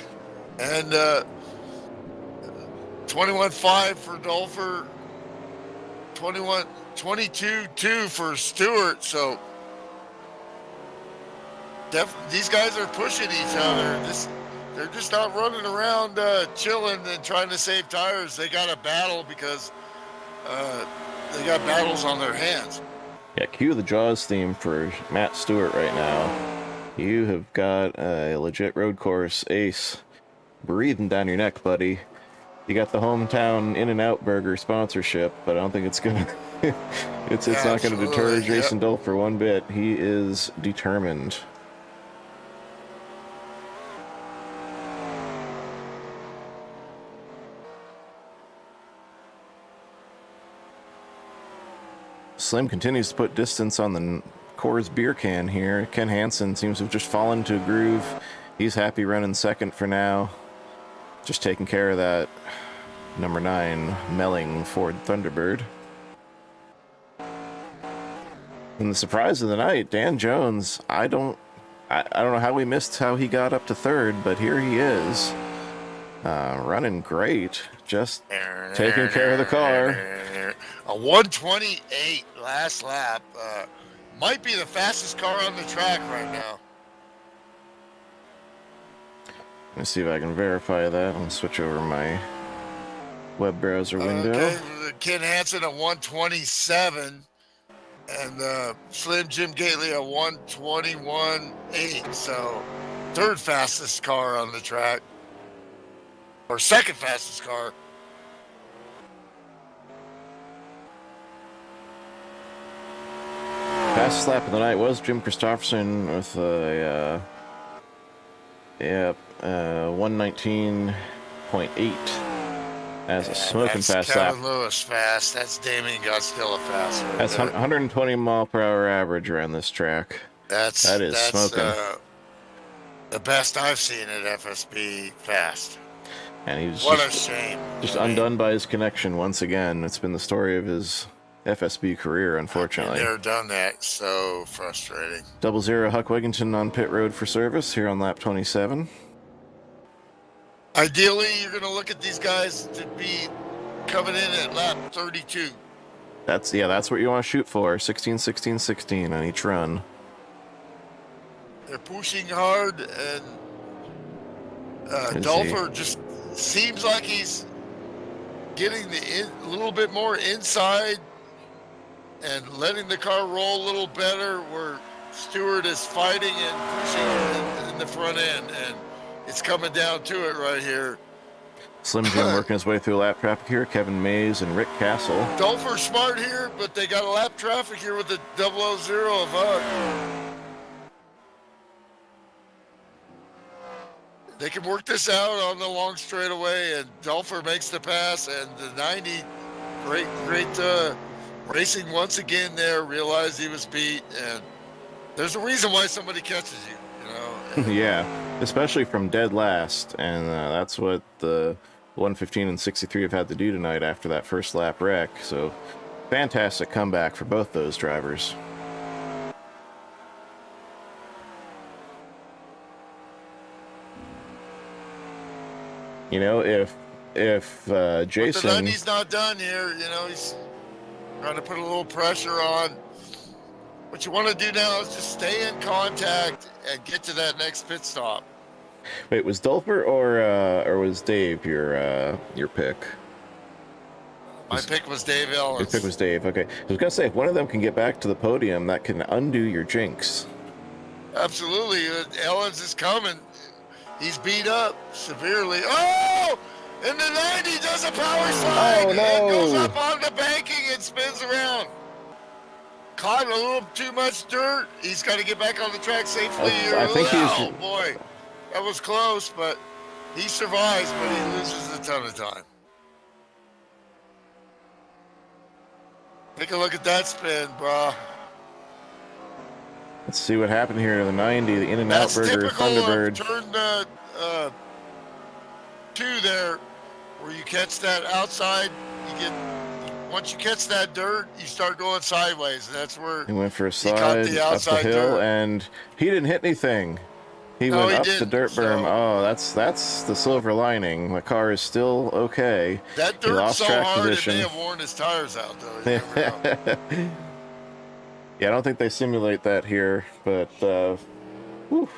And 21.5 for Dolfer. 22.2 for Stewart. So these guys are pushing each other. They're just not running around chilling and trying to save tires. They got a battle because they got battles on their hands.
Yeah, cue the Jaws theme for Matt Stewart right now. You have got a legit road course ace breathing down your neck, buddy. You got the hometown In-N-Out Burger sponsorship, but I don't think it's gonna it's not gonna deter Jason Dolfer one bit. He is determined. Slim continues to put distance on the Coors beer can here. Ken Hansen seems to have just fallen into a groove. He's happy running second for now. Just taking care of that number 9 Melling Ford Thunderbird. And the surprise of the night, Dan Jones. I don't know how we missed how he got up to third, but here he is. Running great. Just taking care of the car.
A 128 last lap. Might be the fastest car on the track right now.
Let me see if I can verify that. I'll switch over my web browser window.
Okay, Ken Hansen a 127. And Slim Jim Gately a 121.8. So third fastest car on the track. Or second fastest car.
Fastest lap of the night was Jim Christopherson with a 119.8 as a smoking fast lap.
Kevin Lewis fast. That's Damien Godstilla fast. Right
that's 120 mile per hour average around this track. That is smoking.
The best I've seen at FSB fast.
And he's
a shame.
Just undone by his connection once again. It's been the story of his FSB career, unfortunately.
I've never done that. So frustrating.
00 Huck Wigginton on pit road for service here on lap 27.
Ideally, you're going to look at these guys to be coming in at lap 32.
That's what you want to shoot for. 16, 16, 16 on each run.
They're pushing hard, and Dolfer just seems like he's getting a little bit more inside and letting the car roll a little better, where Stewart is fighting and pushing in the front end, and it's coming down to it right here.
Slim Jim working his way through lap traffic here. Kevin Mays and Rick Castle.
Dolfer smart here, but they got a lap traffic here with the 000 of Huck. They can work this out on the long straightaway, and Dolfer makes the pass, and the 90, great racing once again there, realized he was beat, and there's a reason why somebody catches you, you know?
Yeah, especially from dead last, and that's what the 115 and 63 have had to do tonight after that first lap wreck, so fantastic comeback for both those drivers. You know, if
But the
Jason,
90's not done here. You know, he's trying to put a little pressure on. What you want to do now is just stay in contact and get to that next pit stop.
wait, was Dolfer or was Dave your pick?
My pick was Dave
Your
Ellens.
pick was Dave. Okay, I was gonna say if one of them can get back to the podium, that can undo your jinx.
Absolutely, Ellens is coming. He's beat up severely. Oh! And the 90 does a power slide.
Oh, no.
And goes up on the banking and spins around. Caught a little too much dirt. He's got to get back on the track safely here.
I think
oh, boy. That was close, but he survives, but he loses a ton of time. Take a look at that spin, bro.
Let's see what happened here to the 90, the In-N-Out Burger Thunderbird.
Turn 2 there, where you catch that outside. Once you catch that dirt, you start going sideways. And that's where
he went for a slide
caught the
up the
outside
hill,
dirt.
And he didn't hit anything. He went up the dirt berm. Oh, that's the silver lining. The car is still okay.
That
He
dirt
lost
so
track
hard
position.
it may have worn his tires out, though. You never know.
Yeah, I don't think they simulate that here, but whew,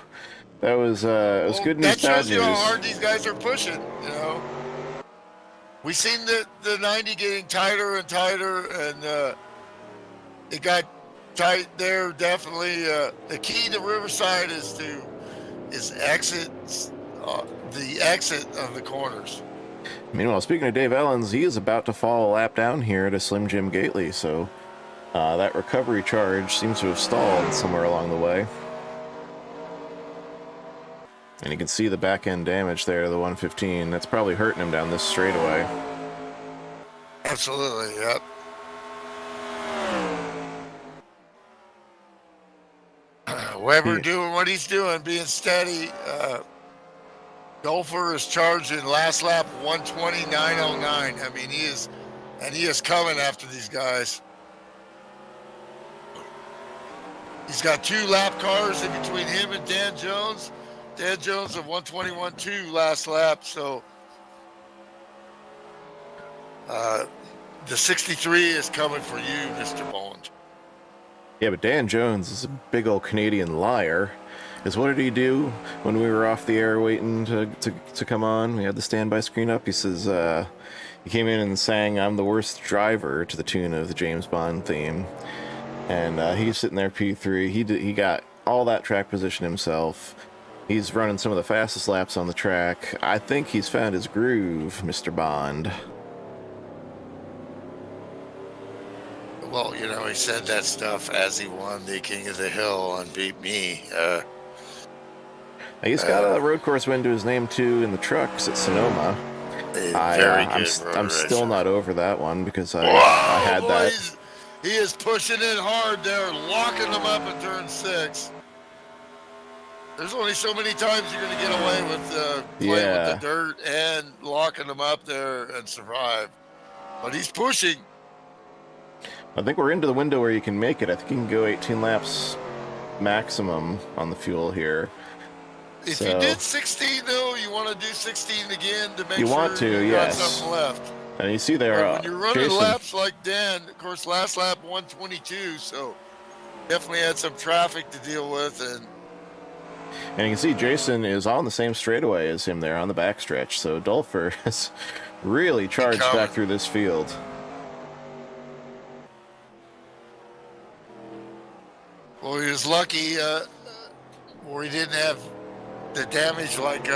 that was it was good news,
That
bad
shows you how
news.
hard these guys are pushing, you know. We've seen the 90 getting tighter and tighter, and it got tight there. Definitely, the key to Riverside is exit the exit of the corners.
Meanwhile, speaking of Dave Ellens, he is about to fall a lap down here to Slim Jim Gately, so that recovery charge seems to have stalled somewhere along the way. And you can see the back end damage there to the 115. That's probably hurting him down this straightaway.
Absolutely, yep. Weber doing what he's doing, being steady. Dolfer is charging last lap 129.09. I mean, he is coming after these guys. He's got 2 lap cars in between him and Dan Jones. Dan Jones of 121.2 last lap, so the 63 is coming for you, Mr. Bond.
Yeah, but Dan Jones is a big old Canadian liar. Because what did he do when we were off the air waiting to come on? We had the standby screen up. He says he came in and sang "I'm the worst driver" to the tune of the James Bond theme. And he's sitting there P3. He got all that track position himself. He's running some of the fastest laps on the track. I think he's found his groove, Mr. Bond.
Well, you know, he said that stuff as he won the King of the Hill and beat me.
He's got a road course win to his name, too, in the trucks at Sonoma. I'm still not over that one because I had that.
He is pushing it hard there, locking them up in turn 6. There's only so many times you're going to get away with playing with the dirt and locking them up there and survive. But he's pushing.
I think we're into the window where you can make it. I think you can go 18 laps maximum on the fuel here.
If you did 16, though, you want to do 16 again to make
you
sure
want to,
you
yes.
got something left.
And you see there,
when you're running
Jason,
laps like Dan, of course, last lap 122, so definitely had some traffic to deal with.
And you can see Jason is on the same straightaway as him there on the backstretch, so Dolfer has really charged back through this field.
Well, he was lucky where he didn't have the damage like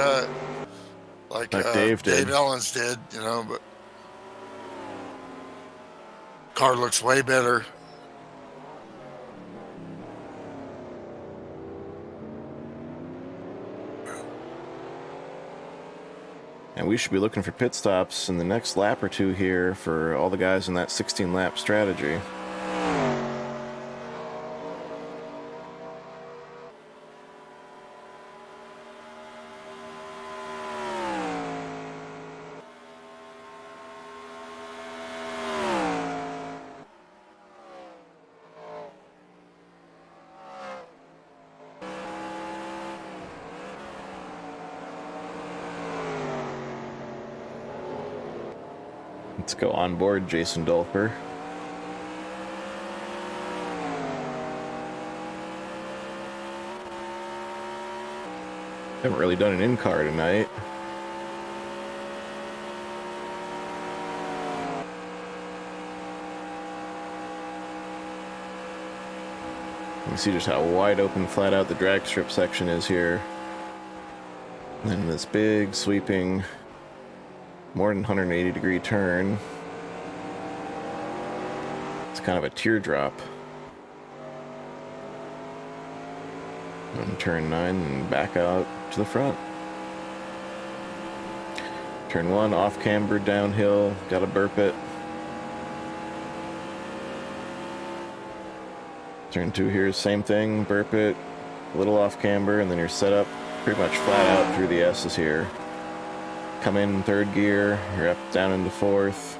Dave did.
Dave Ellens did, you know, but car looks way better.
And we should be looking for pit stops in the next lap or two here for all the guys in that 16-lap strategy. Let's go on board Jason Dolfer. Haven't really done an in-car tonight. You can see just how wide open, flat out the drag strip section is here. And then this big, sweeping, more than 180 degree turn. It's kind of a teardrop. And turn 9 and back out to the front. Turn 1, off camber, downhill, gotta burp it. Turn 2 here, same thing, burp it, a little off camber, and then you're set up pretty much flat out through the S's here. Come in third gear, you're up down into fourth.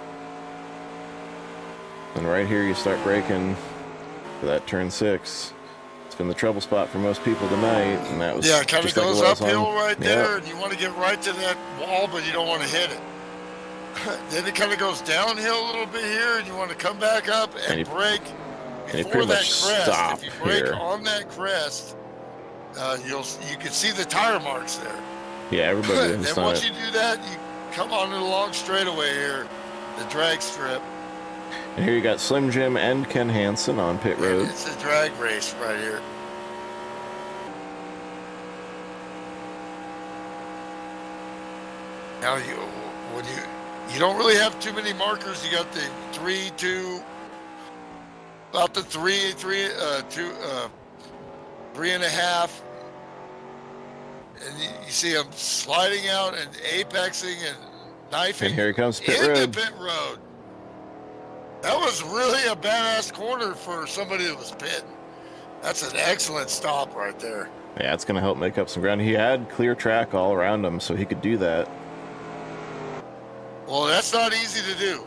And right here you start braking for that turn 6. It's been the trouble spot for most people tonight, and that was
it kind of goes uphill right there,
Yep.
and you want to get right to that wall, but you don't want to hit it. Then it kind of goes downhill a little bit here, and you want to come back up and brake before that crest. If you brake
here
on that crest, you can see the tire marks there.
Yeah, everybody has
Then
done
once
it.
you do that, you come on the long straightaway here, the drag strip.
And here you got Slim Jim and Ken Hansen on pit road.
It's a drag race right here. Now you don't really have too many markers. You got the 3, 2, about the 3, 2, 3.5, and you see them sliding out and apexing and knifing.
And here he comes pit
into
road.
pit road. That was really a badass corner for somebody that was pitting. That's an excellent stop right there.
Yeah, it's going to help make up some ground. He had clear track all around him, so he could do that.
Well, that's not easy to do.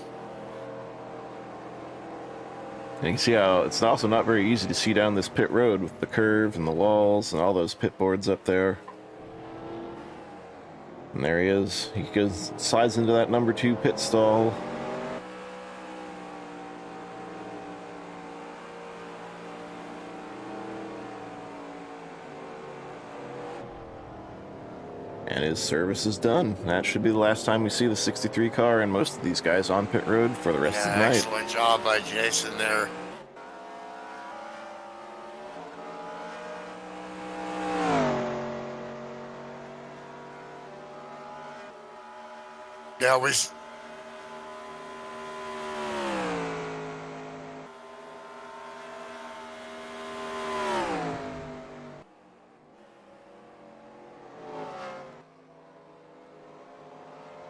And you can see how it's also not very easy to see down this pit road with the curve and the walls and all those pit boards up there. And there he is. He goes, slides into that number 2 pit stall. And his service is done. That should be the last time we see the 63 car and most of these guys on pit road for the rest of the night.
Excellent job by Jason there. Yeah,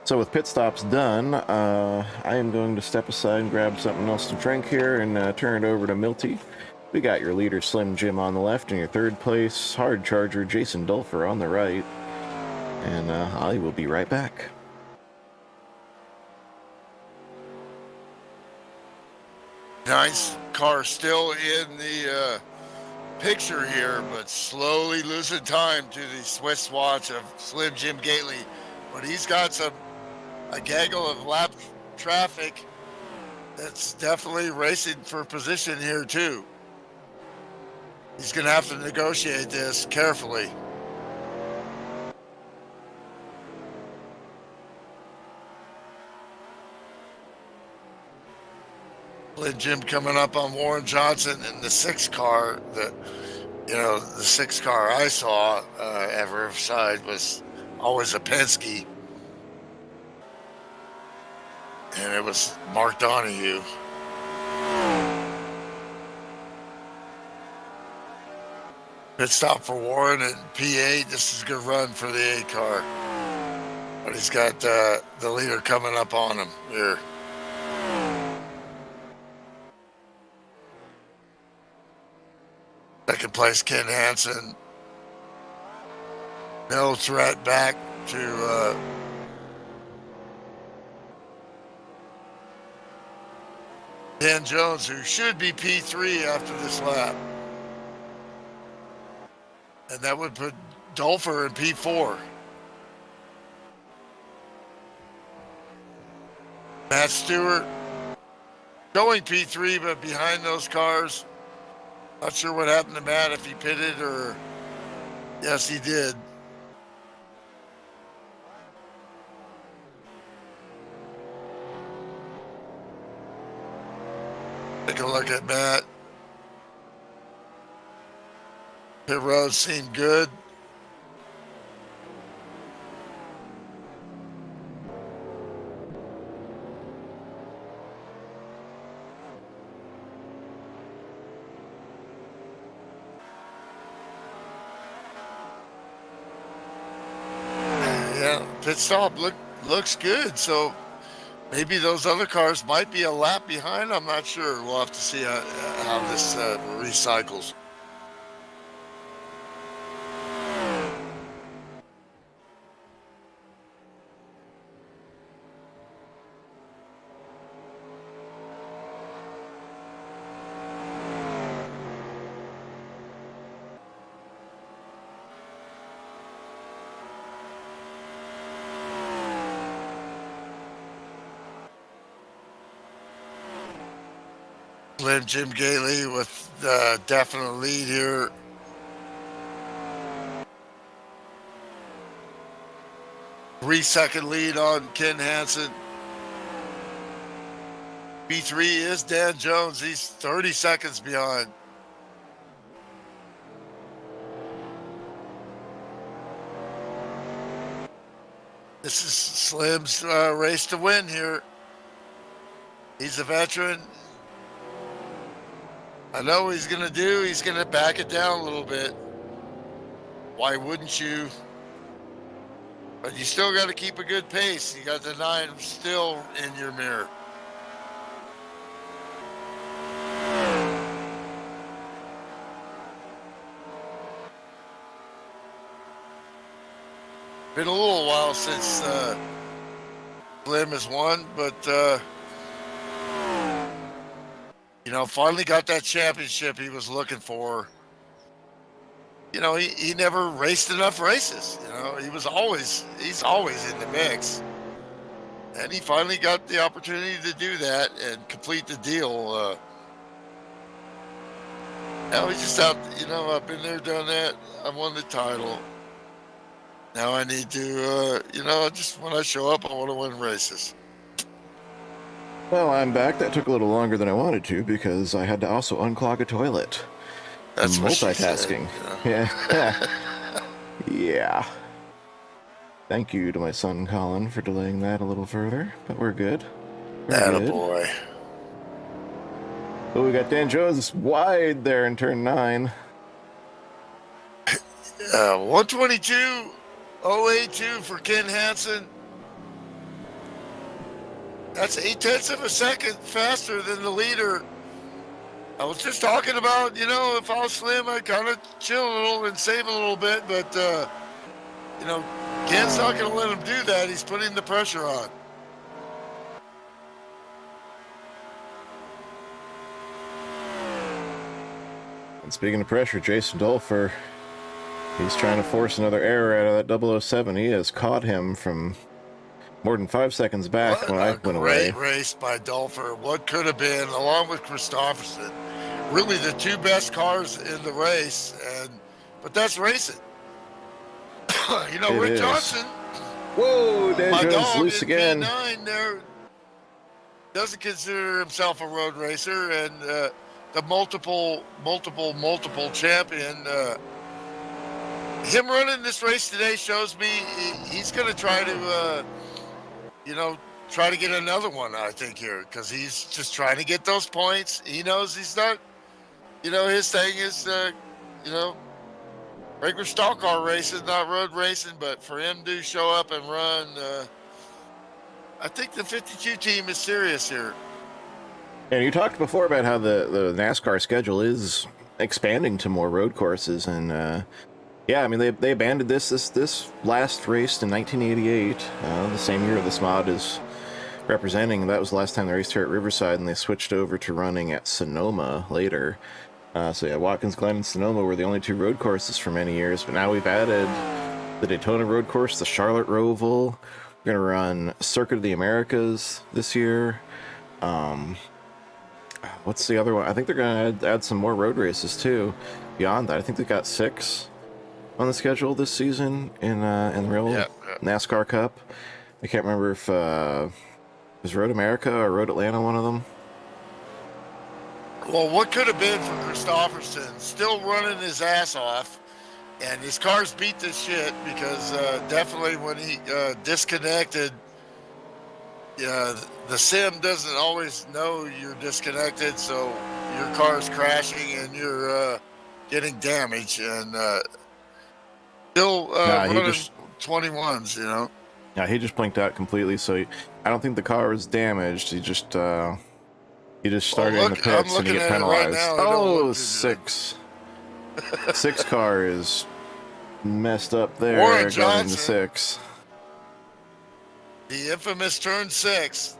So with pit stops done, I am going to step aside and grab something else to drink here and turn it over to Milty. We got your leader Slim Jim on the left and your third place hard charger Jason Dolfer on the right. And I will be right back.
nice car still in the picture here, but slowly losing time to the Swiss watch of Slim Jim Gately. But he's got a gaggle of lap traffic that's definitely racing for position here too. He's going to have to negotiate this carefully. Jim coming up on Warren Johnson in the 6 car. The 6 car I saw at Riverside was always a Penske, and it was Mark Donahue. Pit stop for Warren and P8. This is a good run for the 8 car, but he's got the leader coming up on him here. Second place, Ken Hansen. Milt's right back to Dan Jones, who should be P3 after this lap. And that would put Dolfer in P4. Matt Stewart going P3, but behind those cars. Not sure what happened to Matt, if he pitted or... Yes, he did. Take a look at Matt. Pit road seemed good. Yeah, pit stop looks good. So maybe those other cars might be a lap behind. I'm not sure. We'll have to see how this recycles. Jim Gately with the definite lead here. Three-second lead on Ken Hansen. B3 is Dan Jones. He's 30 seconds behind. This is Slim's race to win here. He's a veteran. I know what he's going to do. He's going to back it down a little bit. Why wouldn't you? But you still got to keep a good pace. You got the 9 still in your mirror. Been a little while since Slim has won, but you know, finally got that championship he was looking for. You know, he never raced enough races. You know, he's always in the mix. And he finally got the opportunity to do that and complete the deal. Now he's just out, you know, I've been there, done that. I won the title. Now I need to, you know, just when I show up, I want to win races.
Well, I'm back. That took a little longer than I wanted to because I had to also unclog a toilet.
That's
multitasking. Yeah. Yeah. Thank you to my son Colin for delaying that a little further, but we're good.
Attaboy.
Oh, we got Dan Jones wide there in turn 9.
122.082 for Ken Hansen. That's 0.8 of a second faster than the leader. I was just talking about, you know, if I was Slim, I'd kind of chill a little and save a little bit, but, you know, Ken's not going to let him do that. He's putting the pressure on.
And speaking of pressure, Jason Dolfer, he's trying to force another error out of that 007. He has caught him from more than 5 seconds back when I went away.
Great race by Dolfer. What could have been, along with Christopherson, really the 2 best cars in the race. But that's racing. You know, Rick Johnson.
Whoa, Dan
my
Jones
dog
loose
in
again.
P9 there doesn't consider himself a road racer, and the multiple champion. Him running this race today shows me he's going to try to, you know, try to get another one, I think, here, because he's just trying to get those points. He knows he's not, you know, his thing is, you know, regular stock car racing, not road racing, but for him to show up and run, I think the 52 team is serious here.
And you talked before about how the NASCAR schedule is expanding to more road courses, and yeah, I mean, they abandoned this last race in 1988, the same year this mod is representing. That was the last time they raced here at Riverside, and they switched over to running at Sonoma later. So yeah, Watkins Glen and Sonoma were the only 2 road courses for many years, but now we've added the Daytona road course, the Charlotte Roval, We're gonna run Circuit of the Americas this year. What's the other one? I think they're gonna add some more road races too. Beyond that, I think they got 6 on the schedule this season in the real NASCAR Cup. I can't remember if is Road America or Road Atlanta one of them.
Well, what could have been for Christopherson still running his ass off, and his cars beat the shit because definitely when he disconnected, the sim doesn't always know you're disconnected, so your car's crashing and you're getting damage, and still running 21s, you know.
Yeah, he just blinked out completely, so I don't think the car was damaged. He just started in the pits and he got penalized. Right now, oh, 6. 6 car is messed up there.
Warren
going
Johnson,
into 6.
The infamous turn 6,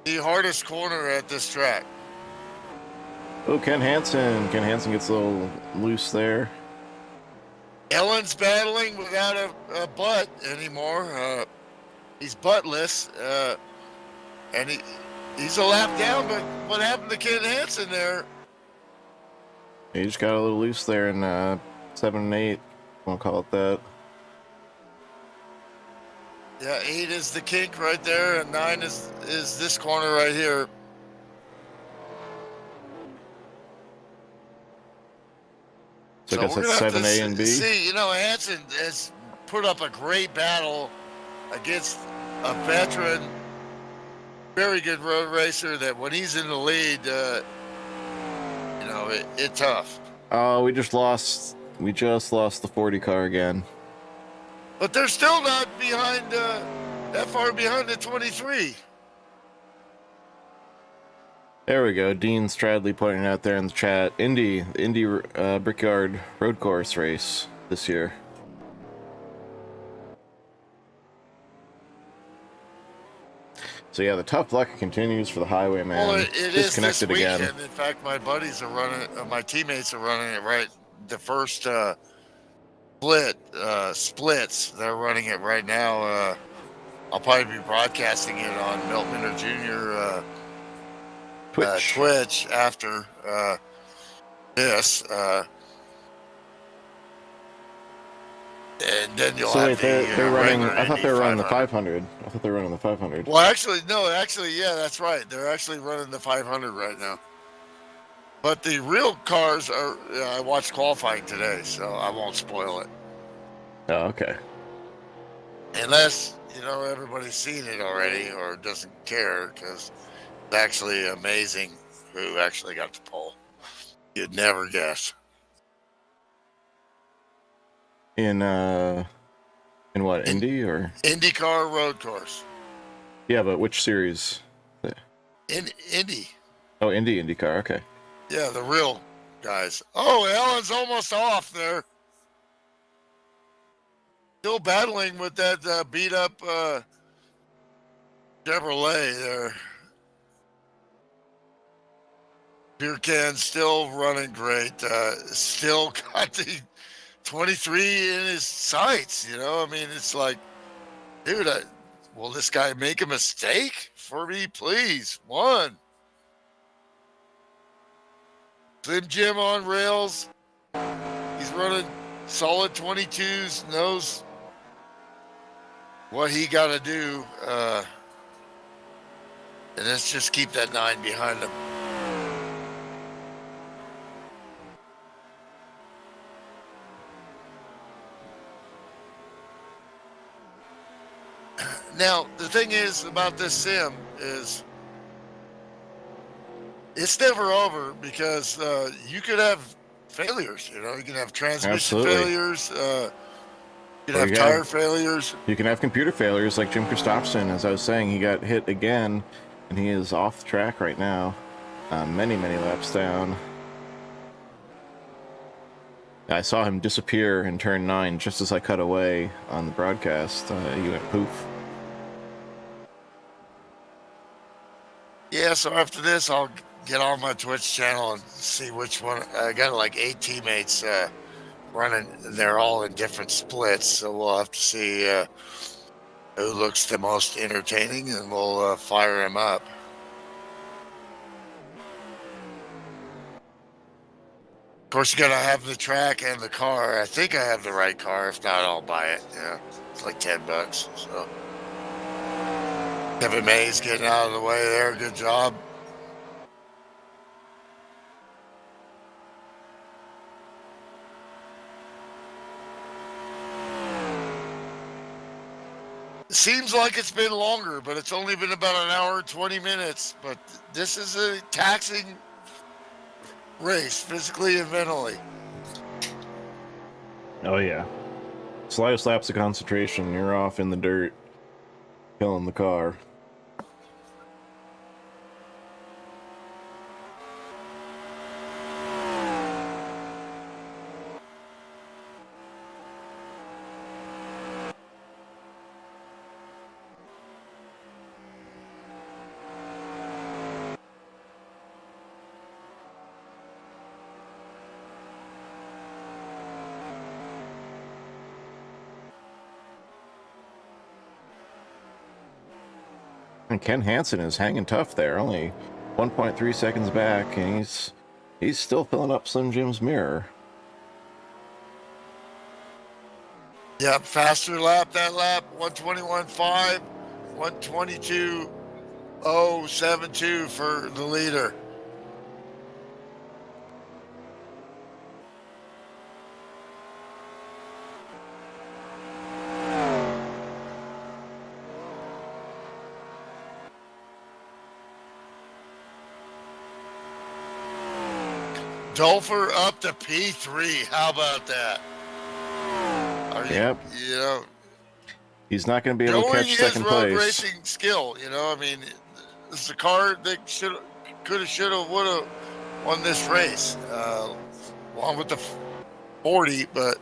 the hardest corner at this track.
Oh, Ken Hansen. Ken Hansen gets a little loose there.
Ellen's battling without a butt anymore. He's buttless, and he's a lap down. But what happened to Ken Hansen there?
He just got a little loose there in 7 and 8. Won't call it that.
Yeah, 8 is the kink right there, and 9 is this corner right here.
So I guess that's 7A and B.
See, Hansen has put up a great battle against a veteran, very good road racer that when he's in the lead, it's tough.
Oh, we just lost the 40 car again.
But they're still not behind, that far behind the 23.
There we go. Dean Stradley pointing out there in the chat. Indy Brickyard road course race this year. So yeah, the tough luck continues for the Highwayman.
Well, it is this weekend. Again. In fact, my buddies are running. My teammates are running it right. The first splits. They're running it right now. I'll probably be broadcasting it on Milt Jr. Twitch after this. And then you'll have
they're running. I thought they were running the 500. I thought they were running the 500.
Well, actually, yeah, that's right. They're actually running the 500 right now. But the real cars are. I watched qualifying today, so I won't spoil it.
Oh, okay.
Unless everybody's seen it already or doesn't care, because it's actually amazing who actually got the pole. You'd never guess.
In what, Indy or
IndyCar road course?
Yeah, but which series?
In Indy.
Oh, IndyCar. Okay.
Yeah, the real guys. Oh, Ellen's almost off there. Still battling with that beat up Chevrolet there. Beer can still running great. Still got the 23 in his sights, I mean, it's like, dude, will this guy make a mistake for me, please? One. Slim Jim on rails. He's running solid 22s, knows what he got to do. And let's just keep that 9 behind him. Now, the thing is about this sim is it's never over because you could have failures, you can have transmission failures, you can have tire failures.
You can have computer failures like Jim Christopherson. As I was saying, he got hit again, and he is off the track right now, many laps down. I saw him disappear in turn 9 just as I cut away on the broadcast. He went poof.
Yeah, so after this, I'll get on my Twitch channel and see which one. I got like 8 teammates running. They're all in different splits, so we'll have to see who looks the most entertaining, and we'll fire him up. Of course, you gotta have the track and the car. I think I have the right car. If not, I'll buy it. Yeah, it's like $10. So Kevin May's getting out of the way there. Good job. Seems like it's been longer, but it's only been about an hour and 20 minutes. But this is a taxing race, physically and mentally.
Oh, yeah. Slightest lapse of concentration, you're off in the dirt, killing the car. And Ken Hansen is hanging tough there, only 1.3 seconds back, and he's still filling up Slim Jim's mirror.
Yep, faster lap that lap, 121.5, 122.072 for the leader. Dolfer up to P3. How about that?
Yep.
You know,
he's not going to be able to catch second place.
Road racing skill, you know. I mean, this is a car that could have, should have, would have won this race, along with the 40. But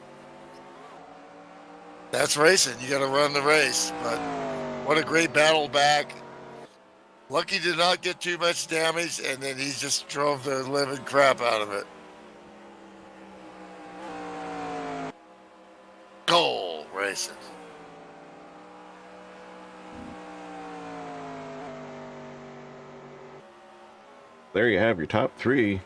that's racing. You got to run the race. But what a great battle back. Lucky did not get too much damage, and then he just drove the living crap out of it. Goal racing.
There you have your top three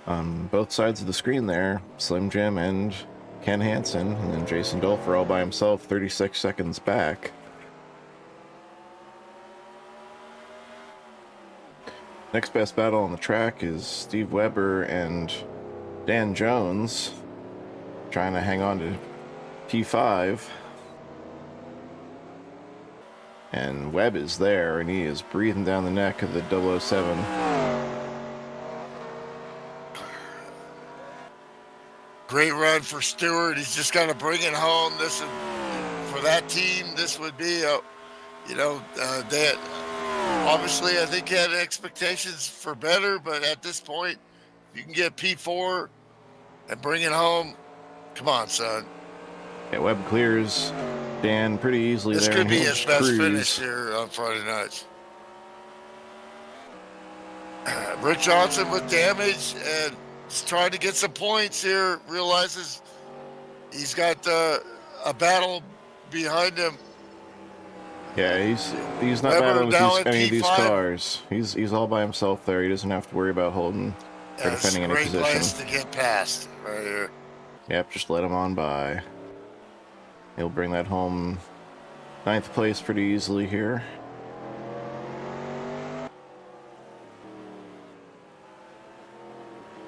on both sides of the screen there. Slim Jim and Ken Hansen, and then Jason Dolfer all by himself, 36 seconds back. Next best battle on the track is Steve Weber and Dan Jones trying to hang on to P5. And Webb is there, and he is breathing down the neck of the 007.
Great run for Stewart. He's just got to bring it home. For that team, this would be they obviously, I think he had expectations for better, but at this point, you can get P4 and bring it home. Come on, son.
Yeah, Webb clears Dan pretty easily
this
there.
This could be his best finish here on Friday nights. Rick Johnson with damage and he's trying to get some points here. Realizes he's got a battle behind him.
Yeah, he's not battling with any of these cars. He's all by himself there. He doesn't have to worry about holding or defending any position.
Great place to get past right here.
Yep, just let him on by. He'll bring that home 9th place pretty easily here.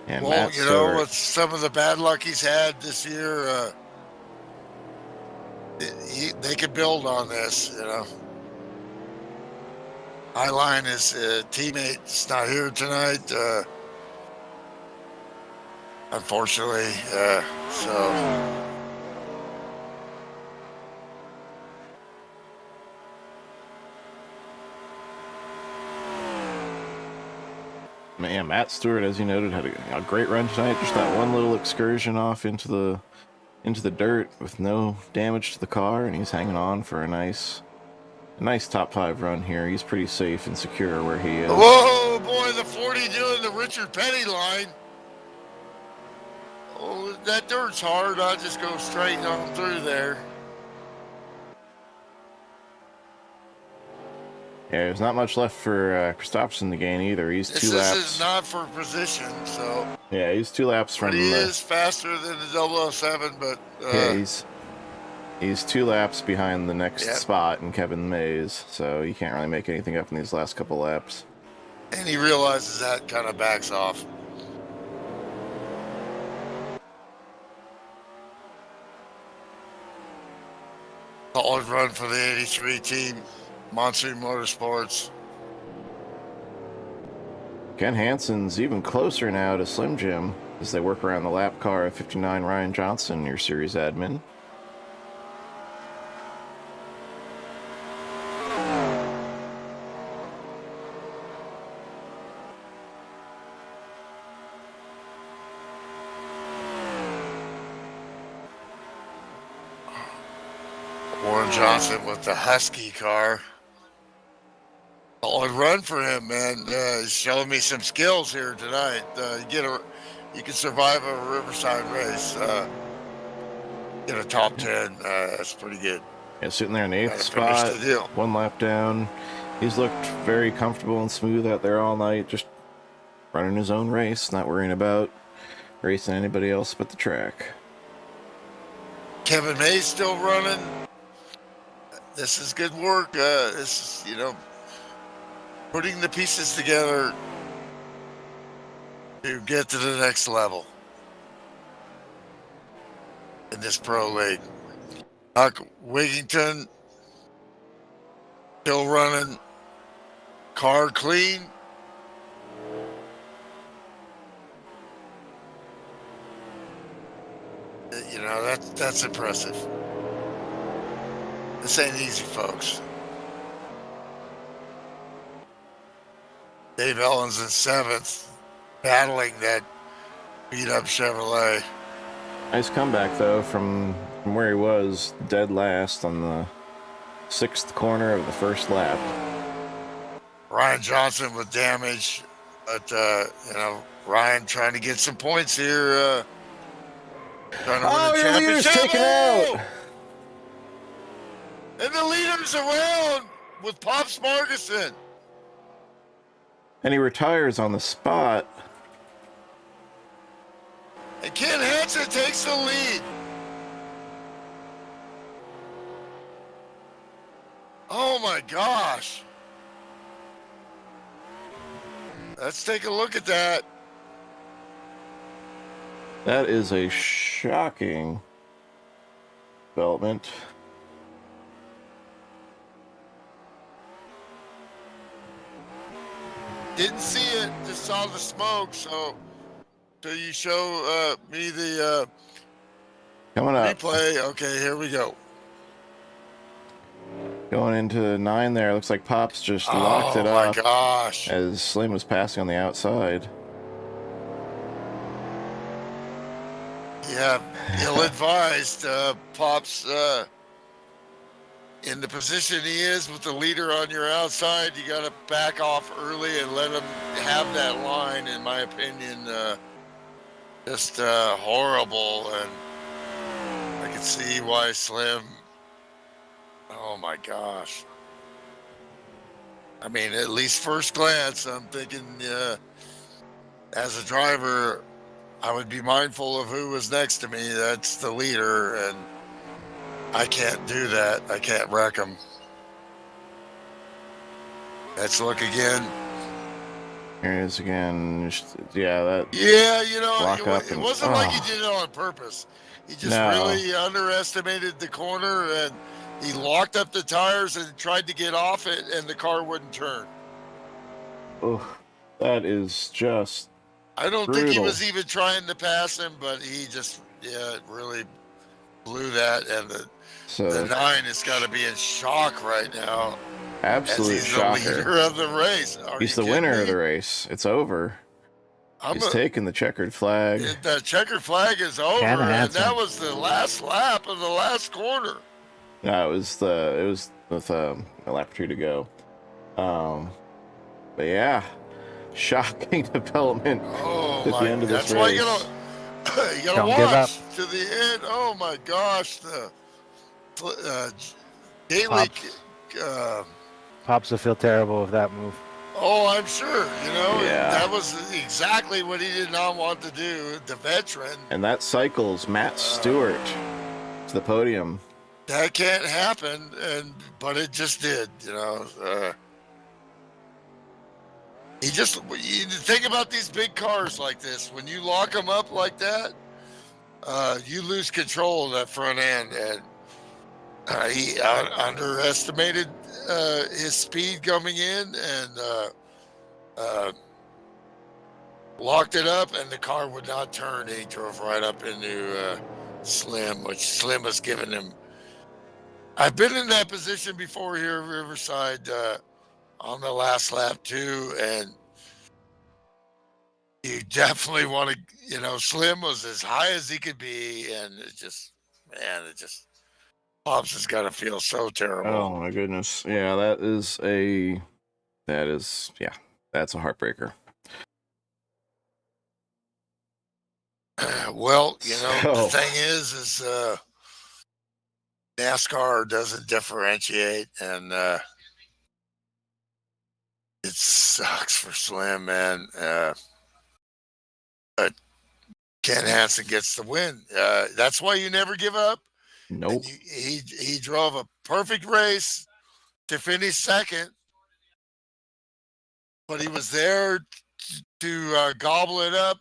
And
well,
Matt Stewart,
with some of the bad luck he's had this year, they could build on this, Highline, his teammate's not here tonight, unfortunately, so...
Man, Matt Stewart, as you noted, had a great run tonight. Just that one little excursion off into the dirt with no damage to the car, and he's hanging on for a nice top 5 run here. He's pretty safe and secure where he is.
Whoa, boy, the 40 doing the Richard Petty line. Oh, that dirt's hard. I'll just go straight on through there.
Yeah, there's not much left for Christopherson to gain either. He's
This
two laps.
is not for position, so.
Yeah, he's 2 laps
But
from.
he is faster than the 007, but.
Yeah, he's 2 laps behind the next
Yep.
spot in Kevin Mays, so you can't really make anything up in these last couple laps.
And he realizes that, kind of backs off. Solid run for the 83 team, Monsoon Motorsports.
Ken Hansen's even closer now to Slim Jim as they work around the lap car of 59 Ryan Johnson, your series admin.
Warren Johnson with the Husky car. Solid run for him, man. He's showing me some skills here tonight. You can survive a Riverside race. Get a top 10. That's pretty good.
Yeah, sitting there in the 8th
Gotta finish
spot,
the deal.
1 lap down. He's looked very comfortable and smooth out there all night, just running his own race, not worrying about racing anybody else but the track.
Kevin May's still running. This is good work. This is, putting the pieces together to get to the next level in this pro league. Huck Wigington still running. Car clean. That's impressive. This ain't easy, folks. Dave Ellens in 7th, battling that beat-up Chevrolet.
Nice comeback, though, from where he was dead last on the 6th corner of the first lap.
Ryan Johnson with damage, but, Ryan trying to get some points here. Trying to win the
your leader's
championship.
taken out!
And the leader's around with Pops Marguson.
And he retires on the spot.
And Ken Hansen takes the lead. Oh my gosh. Let's take a look at that.
That is a shocking development.
Didn't see it, just saw the smoke. So you show me the
Coming up.
replay. Okay, here we go.
Going into 9 there. Looks like Pops just locked it up.
Oh my gosh.
As Slim was passing on the outside.
Yeah, ill-advised. Pops in the position he is with the leader on your outside, you got to back off early and let him have that line, in my opinion. Just horrible, and I can see why Slim. Oh my gosh. I mean, at least first glance, I'm thinking as a driver, I would be mindful of who was next to me. That's the leader, and I can't do that. I can't wreck him. Let's look again.
Here it is again. Yeah, that.
Yeah, it wasn't like he did it on purpose. He just really underestimated the corner, and he locked up the tires and tried to get off it, and the car wouldn't turn.
Oh, that is just.
I don't
brutal.
think he was even trying to pass him, but he just, really blew that. And the 9 has got to be in shock right now.
Absolute shocker.
He's the leader of the race.
He's the winner of the race. It's over. He's taking the checkered flag.
The checkered flag is over, and that was the last lap of the last corner.
No, it was with a lap or 2 to go. But yeah. Shocking development at the end of this race.
That's why you gotta watch to the end. Oh my gosh, the Gately
Pops will feel terrible with that move.
Oh, I'm sure.
Yeah.
That was exactly what he did not want to do. The veteran.
And that cycles Matt Stewart to the podium.
That can't happen, but it just did. You think about these big cars like this. When you lock them up like that, you lose control of that front end, and he underestimated his speed coming in, and locked it up, and the car would not turn. He drove right up into Slim, which Slim was giving him. I've been in that position before here at Riverside on the last lap too, and you definitely want to, Slim was as high as he could be, and Pops has got to feel so terrible.
Oh my goodness. Yeah, that's a heartbreaker.
Well, the thing is NASCAR doesn't differentiate, and it sucks for Slim, man. But Ken Hansen gets the win. That's why you never give up.
Nope.
He drove a perfect race to finish second, but he was there to gobble it up.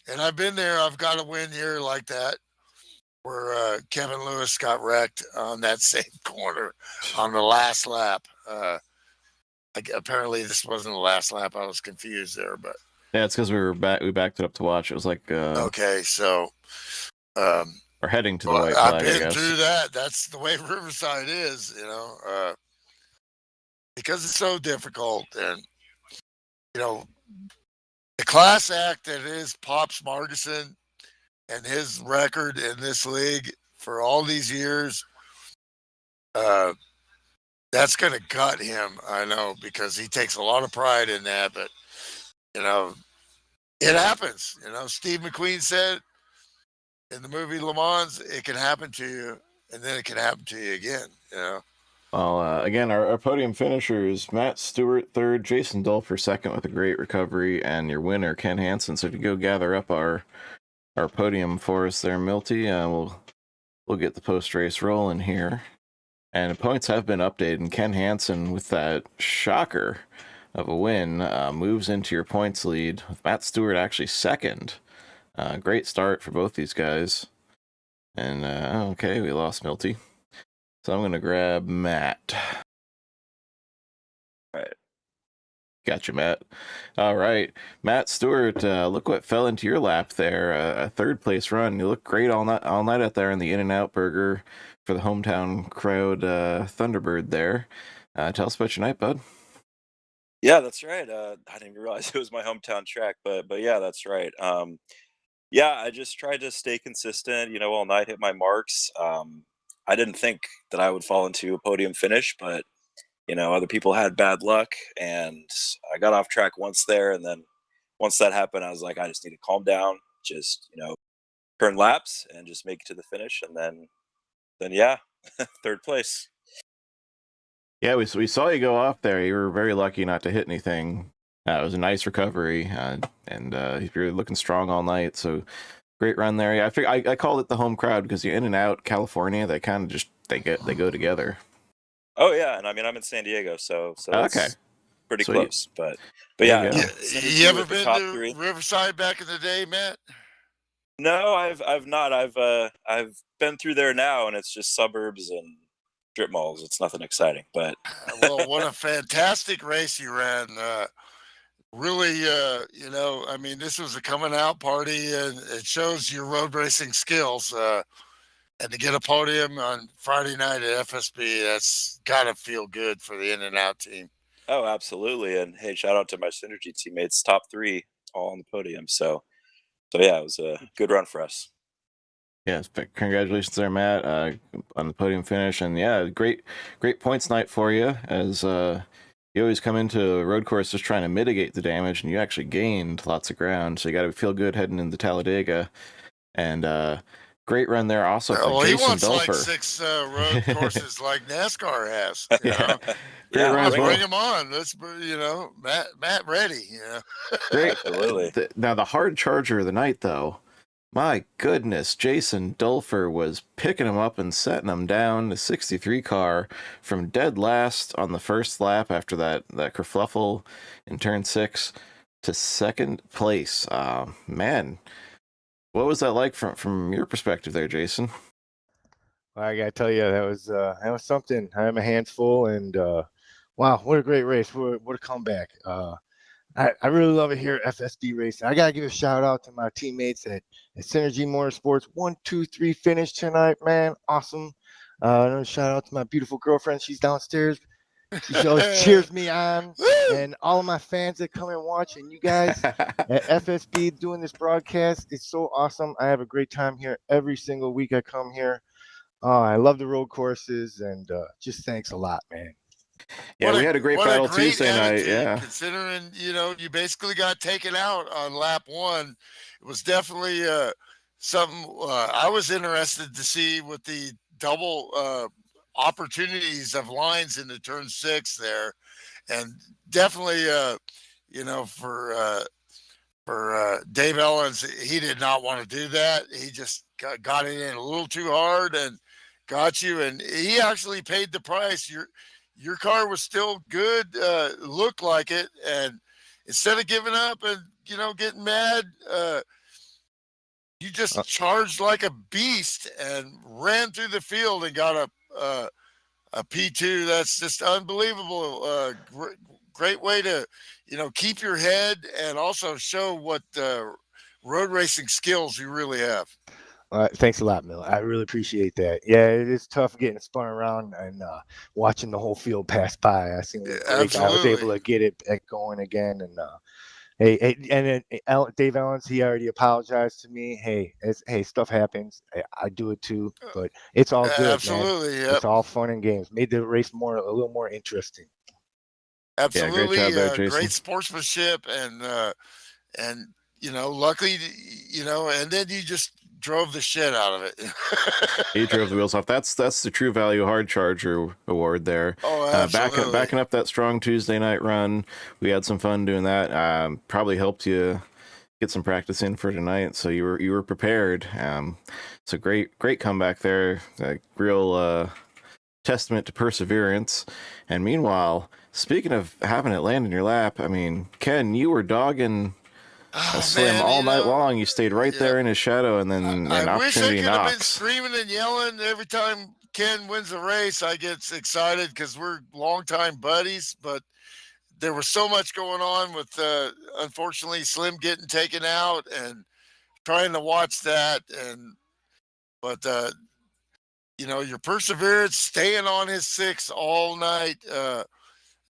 And I've been there. I've got a win here like that, where Kevin Lewis got wrecked on that same corner on the last lap. Apparently, this wasn't the last lap. I was confused there, but
yeah, it's because we backed it up to watch. It was like
okay, so
we're heading to the white flag.
I've been
I guess.
through that. That's the way Riverside is, because it's so difficult, and the class act that is Pops Margison and his record in this league for all these years, that's going to gut him, I know, because he takes a lot of pride in that. But, it happens. Steve McQueen said in the movie Le Mans, it can happen to you, and then it can happen to you again,
Well, again, our podium finishers, Matt Stewart third, Jason Dolfer second with a great recovery, and your winner, Ken Hansen. So if you go gather up our podium for us there, Milty, we'll get the post-race rolling here. And the points have been updated, and Ken Hansen, with that shocker of a win, moves into your points lead, with Matt Stewart actually second. Great start for both these guys. And, okay, we lost Milty. So I'm going to grab Matt.
All right.
Gotcha, Matt. All right. Matt Stewart, look what fell into your lap there. A third place run. You look great all night out there in the In-N-Out burger for the hometown crowd Thunderbird there. Tell us about your night, bud.
Yeah, that's right. I didn't even realize it was my hometown track, but yeah, that's right. Yeah, I just tried to stay consistent, all night, hit my marks. I didn't think that I would fall into a podium finish, but other people had bad luck, and I got off track once there, and then once that happened, I was like, I just need to calm down, just turn laps, and just make it to the finish, and then yeah, third place.
Yeah, we saw you go off there. You were very lucky not to hit anything. It was a nice recovery, and you're looking strong all night. So great run there. Yeah, I called it the home crowd because you're In-N-Out California. They kind of just they go together.
Oh yeah, and I mean I'm in San Diego, so
okay,
it's pretty
Sweet.
Close. But yeah,
you ever been to Riverside back in the day, Matt?
No, I've not. I've been through there now, and it's just suburbs and strip malls. It's nothing exciting, but
well, what a fantastic race you ran. Really, I mean, this was a coming out party, and it shows your road racing skills. And to get a podium on Friday night at FSB, that's got to feel good for the In-N-Out team.
Oh, absolutely. And hey, shout out to my Synergy teammates, top 3 all on the podium. So yeah, it was a good run for us.
Yes, congratulations there, Matt, on the podium finish. And yeah, great points night for you, as you always come into a road course just trying to mitigate the damage, and you actually gained lots of ground. So you got to feel good heading into Talladega. And Great run there also for
Well, he
Jason
wants like
Dolfer.
6 road courses like NASCAR has. You
Yeah.
know,
Great
Yeah,
run as
bring
well.
him on. Let's, Matt ready. You know,
Great.
absolutely.
Now the hard charger of the night, though. My goodness, Jason Dolfer was picking him up and setting him down. The 63 car from dead last on the first lap after that kerfluffle in turn 6 to second place. Man, what was that like from your perspective there, Jason?
Well, I gotta tell you, that was something. I had my hands full, and wow, what a great race! What a comeback! I really love it here at FSB Racing. I gotta give a shout out to my teammates at Synergy Motorsports. 1, 2, 3 finish tonight, man. Awesome. Another shout out to my beautiful girlfriend. She's downstairs. She always cheers me on,
Woo!
and all of my fans that come and watch, and you guys at FSB doing this broadcast. It's so awesome. I have a great time here every single week I come here. I love the road courses, and just thanks a lot, man.
Yeah, we had a great battle
great
Tuesday night.
attitude,
Yeah.
considering you basically got taken out on lap 1. It was definitely something I was interested to see with the double opportunities of lines in the turn 6 there, and definitely for Dave Ellens, he did not want to do that. He just got it in a little too hard and got you, and he actually paid the price. Your car was still good, looked like it, and instead of giving up and getting mad, you just charged like a beast and ran through the field and got a P2. That's just unbelievable. Great way to keep your head and also show what road racing skills you really have.
Thanks a lot, Milt. I really appreciate that. Yeah, it is tough getting spun around and watching the whole field pass by. I seen the break. I was able to get it going again. And then Dave Ellens, he already apologized to me. Hey, stuff happens. I do it too, but it's all good,
Absolutely,
man.
yep.
It's all fun and games. Made the race a little more interesting.
Absolutely,
yeah, great job there, Jason.
Great sportsmanship, and luckily, and then you just drove the shit out of it.
He drove the wheels off. That's the True Value Hard Charger award there.
Oh, absolutely.
Backing up that strong Tuesday night run. We had some fun doing that. Probably helped you get some practice in for tonight, so you were prepared. It's a great comeback there. A real testament to perseverance. And meanwhile, speaking of having it land in your lap, I mean, Ken, you were dogging Slim all night long. You stayed right there in his shadow, and then an opportunity knocks. I wish I could have been
screaming and yelling every time Ken wins a race. I get excited because we're longtime buddies, but there was so much going on with, unfortunately, Slim getting taken out and trying to watch that. But your perseverance, staying on his 6 all night,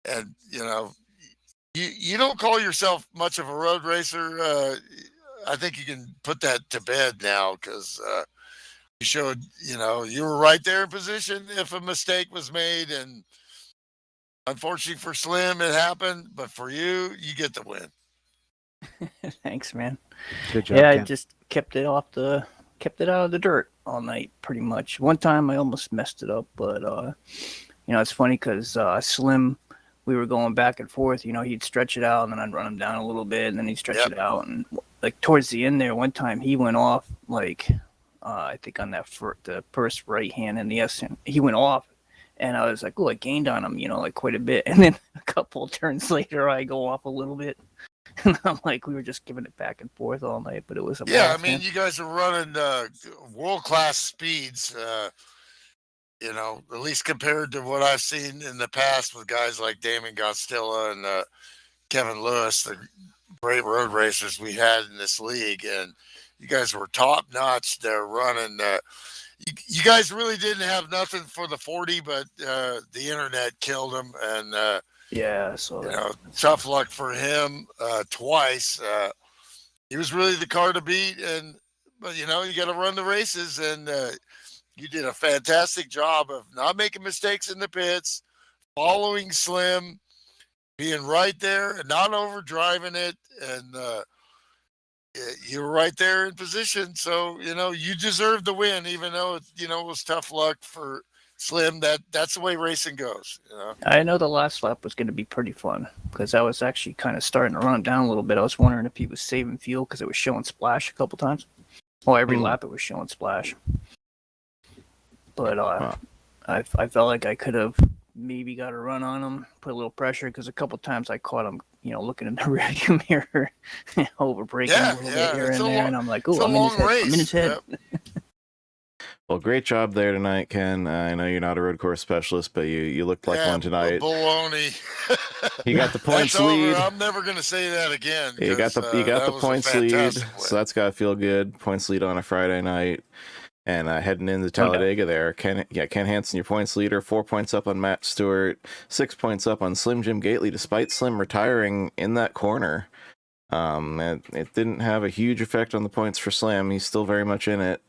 and you don't call yourself much of a road racer. I think you can put that to bed now because you showed, you were right there in position if a mistake was made. And unfortunately for Slim, it happened. But for you, you get the win.
Thanks, man.
Good job,
yeah,
Ken.
I just kept it out of the dirt all night, pretty much. One time I almost messed it up, but it's funny because Slim, we were going back and forth. He'd stretch it out, and then I'd run him down a little bit, and then he'd stretch it out. And like towards the end there, one time he went off, like I think on that the first right hand in the S, he went off, and I was like, oh, I gained on him, like quite a bit. And then a couple of turns later, I go off a little bit. And I'm like, we were just giving it back and forth all night, but it was a blast, man.
You guys are running world-class speeds, at least compared to what I've seen in the past with guys like Damon Gostilla and Kevin Lewis, the great road racers we had in this league. And you guys were top-notch there running. You guys really didn't have nothing for the 40, but the internet killed them. And
yeah, so
tough luck for him twice. He was really the car to beat, but you got to run the races, and you did a fantastic job of not making mistakes in the pits, following Slim, being right there and not overdriving it. And you were right there in position. So, you deserved the win, even though, it was tough luck for Slim. That's the way racing goes.
I know the last lap was going to be pretty fun because I was actually kind of starting to run him down a little bit. I was wondering if he was saving fuel because it was showing splash a couple times. Well, every lap it was showing splash. But I felt like I could have maybe got a run on him, put a little pressure, because a couple times I caught him, looking in the rearview mirror, over braking a little bit here and there, and I'm like, oh, I'm in his head.
Yep.
Well, great job there tonight, Ken. I know you're not a road course specialist, but you looked like one tonight.
Baloney.
You got the points
That's
lead.
Over. I'm never going to say that again.
You got the points lead, so that's got to feel good. Points lead on a Friday night. And heading into Talladega there, Ken Hansen, your points leader, 4 points up on Matt Stewart, 6 points up on Slim Jim Gately, despite Slim retiring in that corner. It didn't have a huge effect on the points for Slim. He's still very much in it.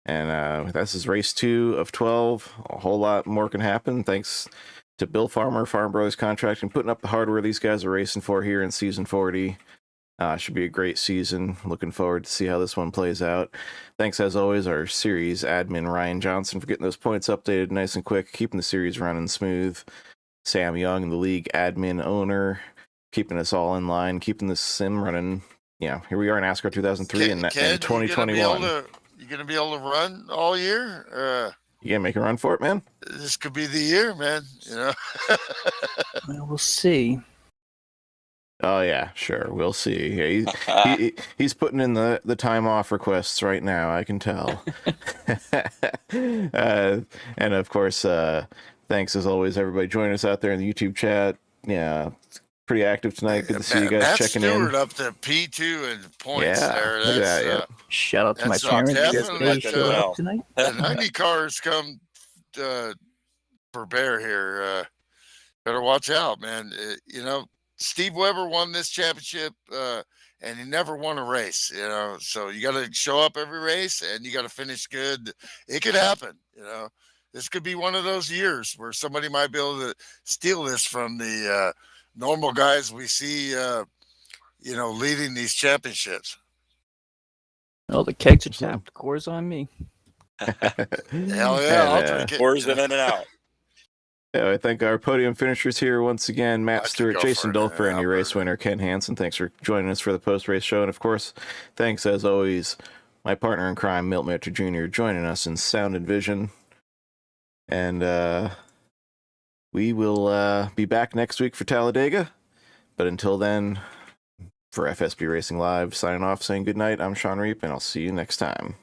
And this is race 2 of 12. A whole lot more can happen thanks to Bill Farmer, Farm Brothers Contracting, putting up the hardware these guys are racing for here in season 40. Should be a great season. Looking forward to see how this one plays out. Thanks, as always, our series admin, Ryan Johnson, for getting those points updated nice and quick, keeping the series running smooth. Sam Young, the league admin owner, keeping us all in line, keeping the sim running. Yeah, here we are in NASCAR 2003 and 2021.
You going to be able to run all year?
You going to make a run for it, man?
This could be the year, man.
Well, we'll see.
Oh yeah, sure. We'll see. Yeah, he's putting in the time off requests right now. I can tell. And of course, thanks as always, everybody joining us out there in the YouTube chat. Yeah, pretty active tonight. Good to see you guys
Matt
checking
Stewart
in.
up to P2 and points there.
Look at that, yeah.
Shout out to my parents.
Definitely
Tonight.
The 90 cars come for bear here. Better watch out, man. Steve Weber won this championship, and he never won a race, so you got to show up every race and you got to finish good. It could happen, this could be one of those years where somebody might be able to steal this from the normal guys we see, leading these championships.
Oh, the kegs are tapped. The core's on me.
Hell yeah, I'll drink it.
Core's been in and out.
Yeah, I thank our podium finishers here once again, Matt Stewart, Jason Dolfer, and your race winner, Ken Hansen. Thanks for joining us for the post-race show. And, of course, thanks, as always, my partner in crime, Milt Mitcher Jr., joining us in Sound and Vision. And we will be back next week for Talladega. But until then, for FSB Racing Live, signing off, saying good night, I'm Shawn Reap, and I'll see you next time.